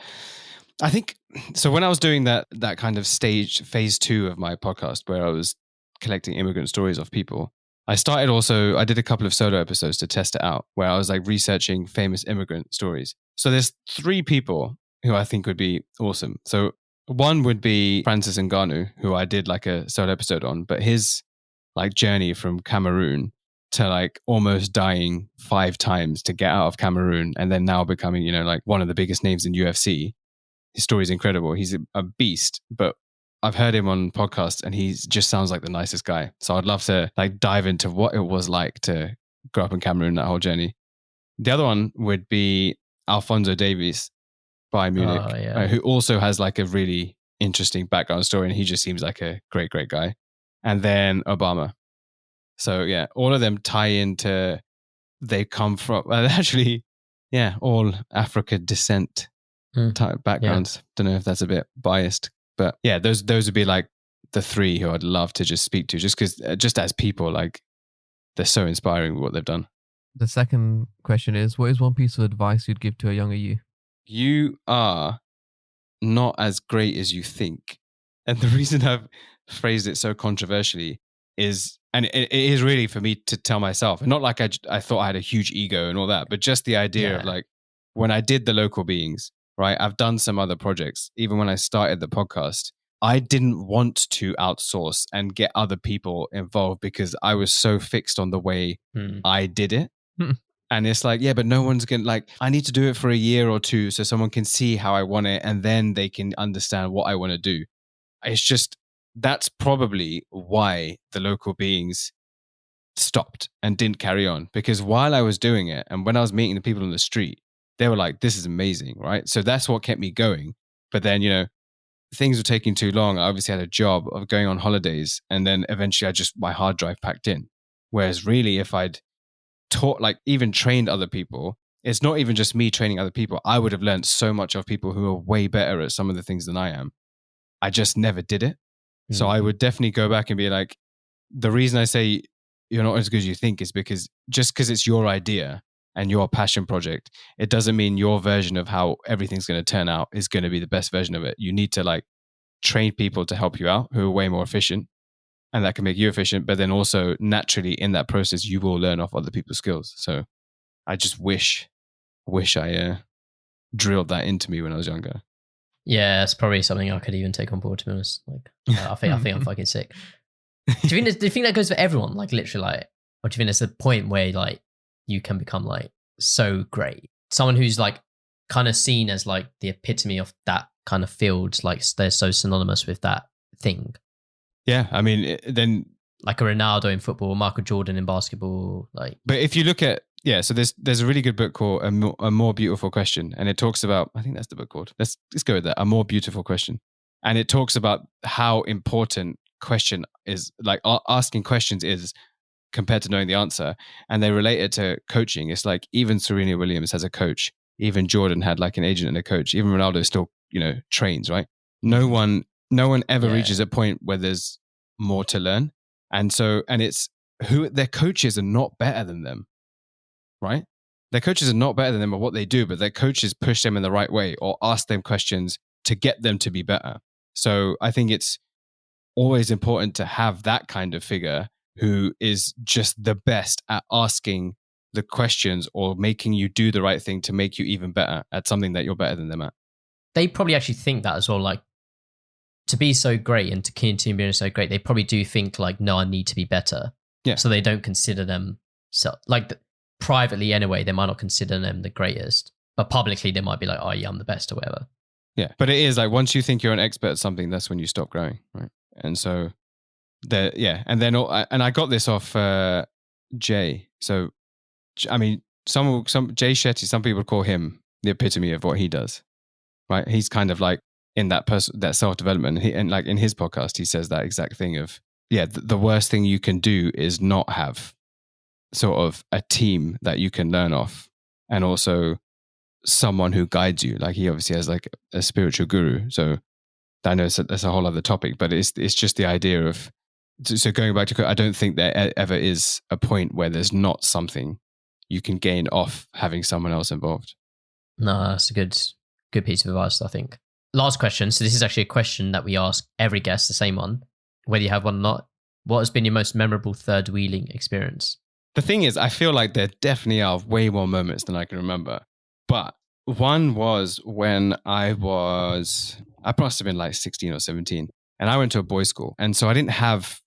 I think, so when I was doing that kind of phase 2 of my podcast, where I was collecting immigrant stories of people, I did a couple of solo episodes to test it out, where I was like researching famous immigrant stories. So there's 3 people who I think would be awesome. So one would be Francis Ngannou, who I did like a solo episode on, but his like journey from Cameroon to like almost dying 5 times to get out of Cameroon, and then now becoming, like one of the biggest names in UFC. His story is incredible. He's a beast, but I've heard him on podcasts and he just sounds like the nicest guy. So I'd love to like dive into what it was like to grow up in Cameroon, that whole journey. The other one would be Alphonso Davies by Munich, who also has like a really interesting background story, and he just seems like a great guy. And then Obama. So yeah, all of them tie into, they come from all Africa descent type backgrounds. Yeah. Don't know if that's a bit biased, but yeah, those would be like the 3 who I'd love to just speak to, just as people, like they're so inspiring with what they've done. The second question is, what is one piece of advice you'd give to a younger you? You are not as great as you think. And the reason I've phrased it so controversially is, and it is really for me to tell myself, and not like I thought I had a huge ego and all that, but just the idea of like, when I did the Local Beings, right? I've done some other projects. Even when I started the podcast, I didn't want to outsource and get other people involved because I was so fixed on the way I did it. And it's like, yeah, but no one's going to, like, I need to do it for a year or 2 so someone can see how I want it, and then they can understand what I want to do. It's just, that's probably why the Local Beings stopped and didn't carry on, because while I was doing it and when I was meeting the people on the street, they were like, this is amazing, right? So that's what kept me going. But then, things were taking too long. I obviously had a job of going on holidays, and then eventually my hard drive packed in. Whereas really, if I'd taught, like even trained other people, it's not even just me training other people. I would have learned so much of people who are way better at some of the things than I am. I just never did it. Mm-hmm. So I would definitely go back and be like, the reason I say you're not as good as you think is because just because it's your idea and your passion project, it doesn't mean your version of how everything's going to turn out is going to be the best version of it. You need to like train people to help you out who are way more efficient, and that can make you efficient. But then also naturally in that process, you will learn off other people's skills. So I just wish I drilled that into me when I was younger. Yeah, it's probably something I could even take on board, to be honest. Like, I think I'm fucking sick. Do you think that goes for everyone? Like, literally, like, or do you think there's a point where like you can become like so great, someone who's like kind of seen as like the epitome of that kind of field, like they're so synonymous with that thing? Yeah, I mean, then like a Ronaldo in football, Michael Jordan in basketball, like. But if you look at so there's a really good book called A More Beautiful Question, and it talks about, I think that's the book called. Let's go with that. A More Beautiful Question, and it talks about how important question is, like asking questions is compared to knowing the answer, and they relate it to coaching. It's like even Serena Williams has a coach, even Jordan had like an agent and a coach, even Ronaldo still trains, right? No one ever reaches a point where there's more to learn, and it's who their coaches are not better than them. Right? Their coaches are not better than them at what they do, but their coaches push them in the right way or ask them questions to get them to be better. So I think it's always important to have that kind of figure who is just the best at asking the questions or making you do the right thing to make you even better at something that you're better than them at. They probably actually think that as well, like to be so great and to continue being so great, they probably do think like, no, I need to be better. Yeah. So they don't consider them privately anyway, they might not consider them the greatest, but publicly they might be like, oh yeah, I'm the best or whatever. Yeah, but it is like once you think you're an expert at something, that's when you stop growing, right? And so and then I got this off Jay. So I mean, some Jay Shetty, some people call him the epitome of what he does, right? He's kind of like in that that self-development, and like in his podcast, he says that exact thing of the worst thing you can do is not have sort of a team that you can learn off, and also someone who guides you. Like he obviously has like a spiritual guru. So I know that's a whole other topic, but it's just the idea of, so going back to, I don't think there ever is a point where there's not something you can gain off having someone else involved. No, that's a good piece of advice, I think. Last question. So this is actually a question that we ask every guest, the same one, whether you have one or not. What has been your most memorable third wheeling experience? The thing is, I feel like there definitely are way more moments than I can remember. But one was when I must have been like 16 or 17. And I went to a boys' school. And so I didn't have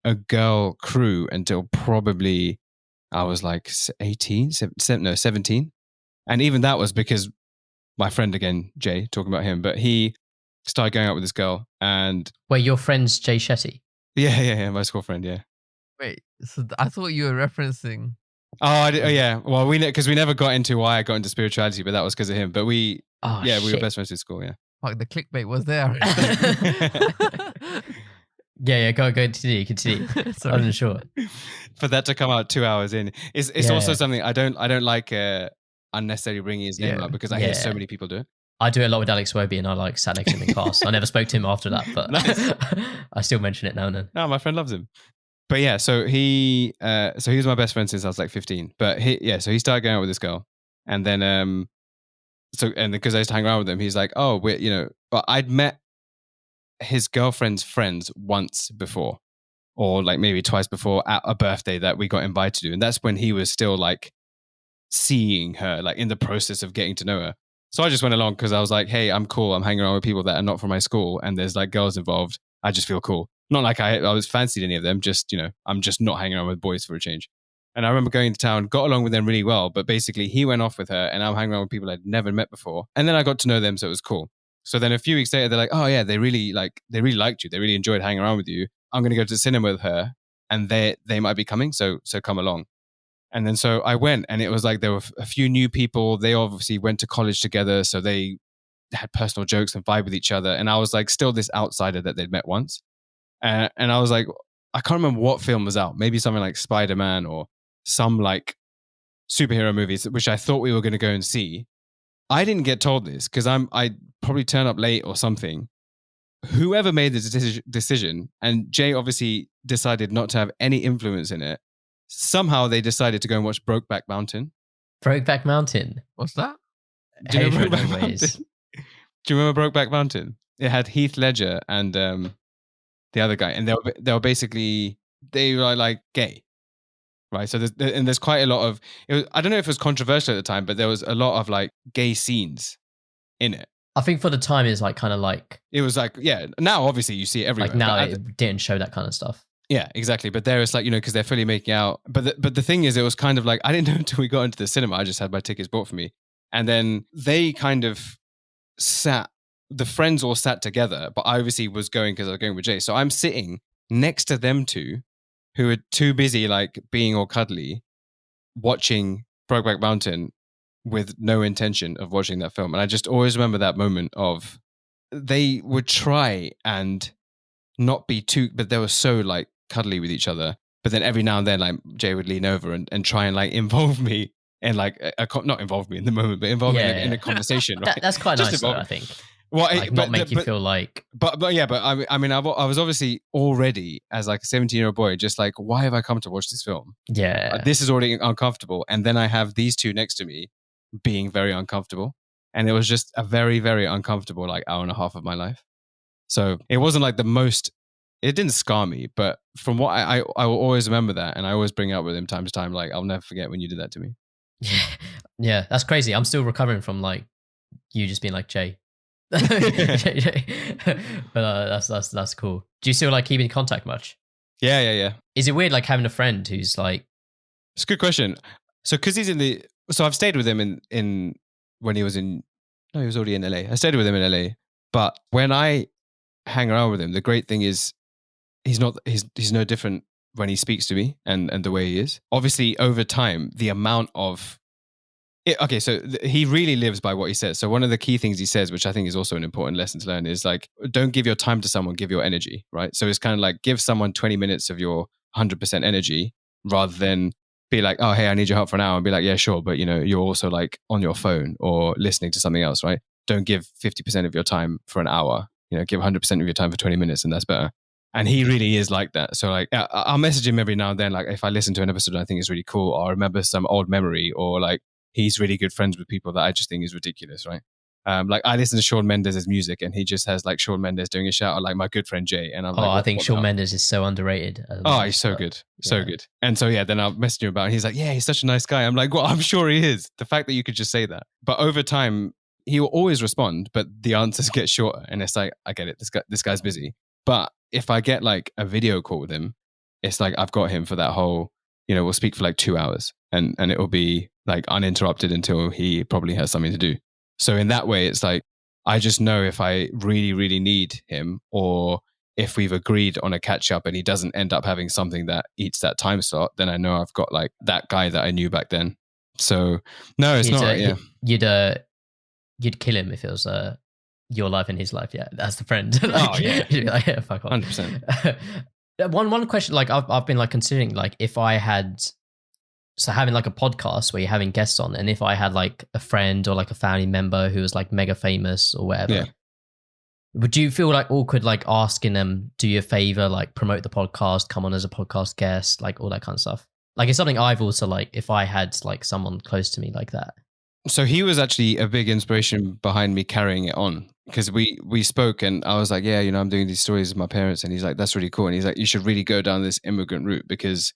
a girl crew until probably I was like 17. And even that was because my friend, again, Jay, talking about him, but he started going out with this girl. And wait, your friend's Jay Shetty? Yeah, my school friend, yeah. Wait, so I thought you were referencing. Oh, yeah. Well, because we never got into why I got into spirituality, but that was because of him. But we were best friends at school, yeah. Fuck, the clickbait was there. Yeah, go continue. Sorry. I'm not sure. For that to come out 2 hours in, it's also something I don't like unnecessarily bringing his name up, because I hear so many people do it. I do a lot with Alex Wobie, and I like sat next to him in class. I never spoke to him after that, but nice. I still mention it now and then. No, my friend loves him. But yeah, so he was my best friend since I was like 15. But so he started going out with this girl, and then because I used to hang around with him, he's like, oh, but I'd met his girlfriend's friends once before, or like maybe twice before, at a birthday that we got invited to, and that's when he was still like seeing her, like in the process of getting to know her. So I just went along because I was like, hey, I'm cool. I'm hanging around with people that are not from my school, and there's like girls involved. I just feel cool. Not like I was fancied any of them, just, I'm just not hanging around with boys for a change. And I remember going to town, got along with them really well, but basically he went off with her and I'm hanging around with people I'd never met before. And then I got to know them, so it was cool. So then a few weeks later, they're like, oh yeah, they really liked you. They really enjoyed hanging around with you. I'm going to go to the cinema with her, and they might be coming, so come along. And then so I went, and it was like there were a few new people. They obviously went to college together, so they had personal jokes and vibe with each other. And I was like still this outsider that they'd met once. And I was like, I can't remember what film was out. Maybe something like Spider-Man or some like superhero movies, which I thought we were going to go and see. I didn't get told this because I probably turned up late or something. Whoever made the decision, and Jay obviously decided not to have any influence in it. Somehow they decided to go and watch Brokeback Mountain. Brokeback Mountain. What's that? Do you know Hatred Brokeback always. Mountain? Do you remember Brokeback Mountain? It had Heath Ledger and the other guy, and they were basically they were like gay, right? So there's quite a lot of I don't know if it was controversial at the time, but there was a lot of like gay scenes in it. I think for the time it's like kind of like It was like now obviously you see it everywhere. like now but it didn't show that kind of stuff. yeah, exactly. But there it's like, because they're fully making out. But the thing is, it was kind of like, I didn't know until we got into the cinema. I just had my tickets bought for me. And then they kind of the friends all sat together, but I obviously was going because I was going with Jay. So I'm sitting next to them two, who are too busy like being all cuddly, watching Brokeback Mountain with no intention of watching that film. And I just always remember that moment of they would try and not be too, but they were so like cuddly with each other. But then every now and then, like Jay would lean over and try and like involve me and like not involve me in the moment, but involve me in a conversation. Right? That's quite nice, though, I think. Well, like, not make you feel like. But I mean, I was obviously already as like a 17-year-old boy, just like, why have I come to watch this film? Yeah, This is already uncomfortable, and then I have these two next to me, being very uncomfortable, and it was just a very, very uncomfortable like hour and a half of my life. So it wasn't like the most. It didn't scar me, but from what I will always remember that, and I always bring it up with him time to time. Like, I'll never forget when you did that to me. Yeah, that's crazy. I'm still recovering from like you just being like Jay. But that's cool. Do you still like keep in contact much? Yeah. Is it weird like having a friend who's like? It's a good question. So because he's so I've stayed with him in when he was in. No, he was already in LA. I stayed with him in LA, but when I hang around with him, the great thing is he's no different when he speaks to me and the way he is. Obviously, over time, the amount of he really lives by what he says. So one of the key things he says, which I think is also an important lesson to learn, is like, don't give your time to someone, give your energy, right? So it's kind of like, give someone 20 minutes of your 100% energy rather than be like, oh, hey, I need your help for an hour, and be like, yeah, sure. But you're also like on your phone or listening to something else, right? Don't give 50% of your time for an hour, give 100% of your time for 20 minutes, and that's better. And he really is like that. So like, I'll message him every now and then. Like if I listen to an episode and I think it's really cool, or I remember some old memory, or like he's really good friends with people that I just think is ridiculous, right? Like I listen to Shawn Mendes' music, and he just has like Shawn Mendes doing a shout out, like my good friend Jay. And I'm like, I think Shawn Mendes is so underrated. He's so good. So good. And so, then I'll message him about it. And he's like, yeah, he's such a nice guy. I'm like, well, I'm sure he is. The fact that you could just say that. But over time, he will always respond, but the answers get shorter. And it's like, I get it. This guy's busy. But if I get like a video call with him, it's like I've got him for that whole, we'll speak for like 2 hours, and it will be like uninterrupted until he probably has something to do. So in that way, it's like, I just know if I really, really need him, or if we've agreed on a catch up and he doesn't end up having something that eats that time slot, then I know I've got like that guy that I knew back then. So no, it's not. You'd kill him if it was your life and his life. Yeah, that's the friend. Like, you'd be like, yeah, fuck off. 100%. One question, like I've been like considering, like if I had. So having like a podcast where you're having guests on, and if I had like a friend or like a family member who was like mega famous or whatever, would you feel like awkward like asking them, do you a favor, like promote the podcast, come on as a podcast guest, like all that kind of stuff? Like it's something I've also like, if I had like someone close to me like that. So he was actually a big inspiration behind me carrying it on, because we spoke, and I was like, yeah, I'm doing these stories with my parents, and he's like, that's really cool. And he's like, you should really go down this immigrant route, because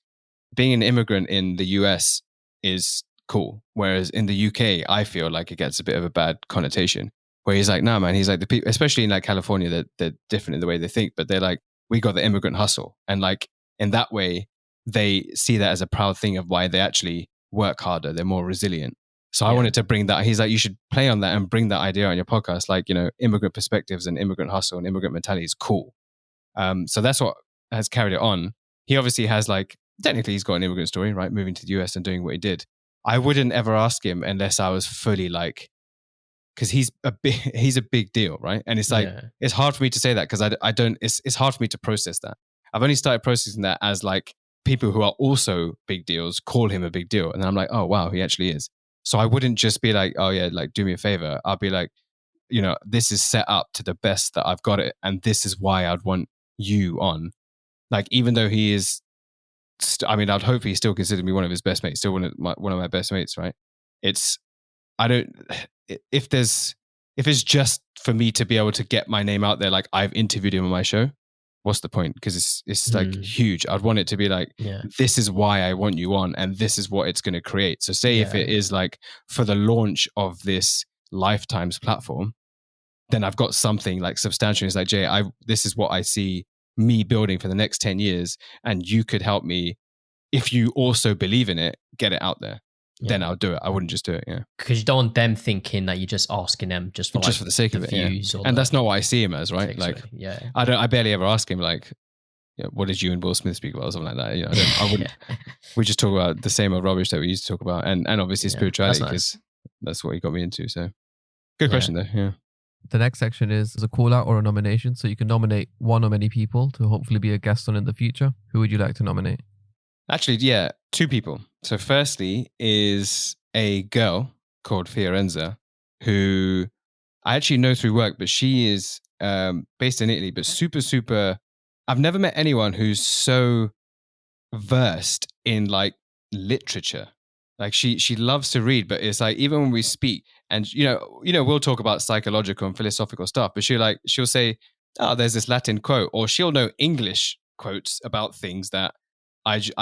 being an immigrant in the US is cool. Whereas in the UK, I feel like it gets a bit of a bad connotation, where he's like, nah, man, he's like, the people, especially in like California, they're different in the way they think, but they're like, we got the immigrant hustle. And like in that way, they see that as a proud thing of why they actually work harder. They're more resilient. So I wanted to bring that. He's like, you should play on that and bring that idea on your podcast. Like, immigrant perspectives and immigrant hustle and immigrant mentality is cool. So that's what has carried it on. He obviously has like, technically he's got an immigrant story, right? Moving to the US and doing what he did. I wouldn't ever ask him unless I was fully like, because he's a big deal, right? And it's like, it's hard for me to say that because I don't, it's hard for me to process that. I've only started processing that as like people who are also big deals call him a big deal. And then I'm like, oh, wow, he actually is. So I wouldn't just be like, oh yeah, like do me a favor. I'll be like, this is set up to the best that I've got it. And this is why I'd want you on. Like, even though he is, I'd hope he still considered me one of his best mates, still one of my best mates, right? If it's just for me to be able to get my name out there, like I've interviewed him on my show, what's the point? Because it's like huge. I'd want it to be like, this is why I want you on, and this is what it's going to create. So say if it is like for the launch of this Lifetime's platform, then I've got something like substantial. It's like, Jay, this is what I see me building for the next 10 years, and you could help me if you also believe in it, get it out there. Then I'll do it. I wouldn't just do it. Yeah, because you don't want them thinking that you're just asking them just for the sake of it. And that's not what I see him as, right? Like, I barely ever ask him like, what did you and Will Smith speak about or something like that? I wouldn't. We just talk about the same old rubbish that we used to talk about, and obviously spirituality, because that's what he got me into. So, good question though. Yeah. The next section is a call out or a nomination. So you can nominate one or many people to hopefully be a guest on in the future. Who would you like to nominate? Actually, two people. So firstly is a girl called Fiorenza, who I actually know through work, but she is based in Italy, but super, super. I've never met anyone who's so versed in like literature. Like she loves to read, but it's like even when we speak, and we'll talk about psychological and philosophical stuff, but she'll say, oh, there's this Latin quote, or she'll know English quotes about things that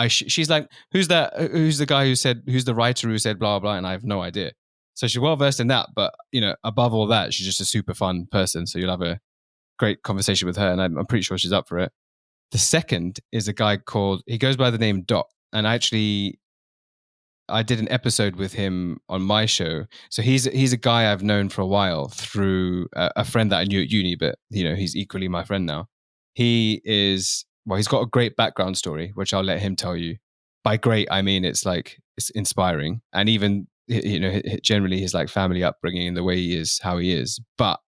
she's like, who's that? Who's the guy who said? Who's the writer who said blah blah? And I have no idea. So she's well versed in that, but above all that, she's just a super fun person. So you'll have a great conversation with her, and I'm pretty sure she's up for it. The second is a guy he goes by the name Dot, and I did an episode with him on my show. So he's a guy I've known for a while through a friend that I knew at uni, but he's equally my friend now. He's got a great background story, which I'll let him tell you. By great, I mean it's inspiring, and even generally his like family upbringing and the way he is, how he is. But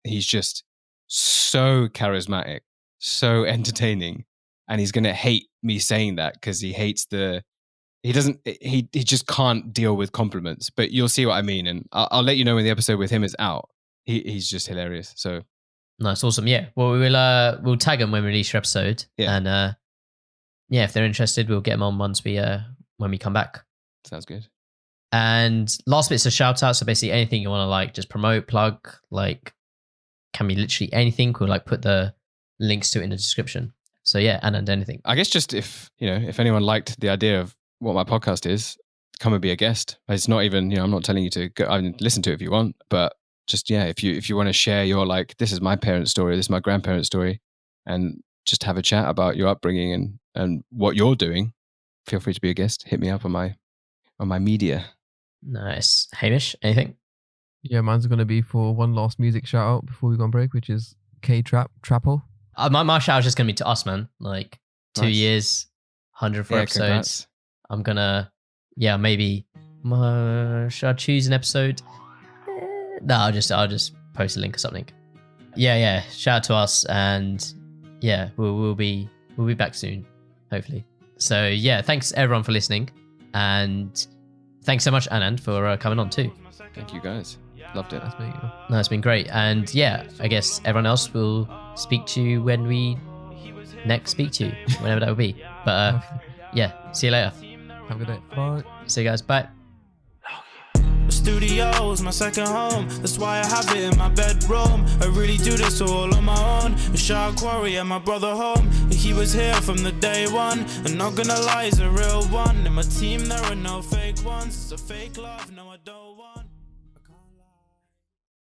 he's just so charismatic, so entertaining, and he's gonna hate me saying that because he just can't deal with compliments. But you'll see what I mean, and I'll let you know when the episode with him is out. He's just hilarious. So. Nice, awesome. Yeah. Well, we'll tag them when we release your episode. Yeah. And if they're interested, we'll get them on once when we come back. Sounds good. And last bit's a shout out. So basically anything you want to like just promote, plug, like can be literally anything. We'll like put the links to it in the description. So yeah, Anand, anything. I guess just if anyone liked the idea of what my podcast is, come and be a guest. It's not even, I'm not telling you to go and listen to it if you want, but just, if you want to share your like, this is my parents' story, this is my grandparents' story, and just have a chat about your upbringing and what you're doing, feel free to be a guest. Hit me up on my media. Nice. Hamish, anything? Yeah, mine's going to be for one last music shout out before we go on break, which is Trappo. My shout out is just going to be to us, man. Like 2 years, 104 episodes. Congrats. I'm going to, maybe, should I choose an episode? No, I'll just post a link or something. Yeah. Shout out to us, and we'll be back soon, hopefully. So yeah, thanks everyone for listening, and thanks so much, Anand, for coming on too. Thank you guys, loved it. No, it's been great, and I guess everyone else will speak to you when we next speak to you, whenever that will be. But see you later. Have a good day. Bye. See you guys. Bye. The studio's my second home, that's why I have it in my bedroom. I really do this all on my own. A shark quarry and my brother home. He was here from the day one, and not gonna lie, he's a real one. In my team there are no fake ones, it's a fake love, no I don't.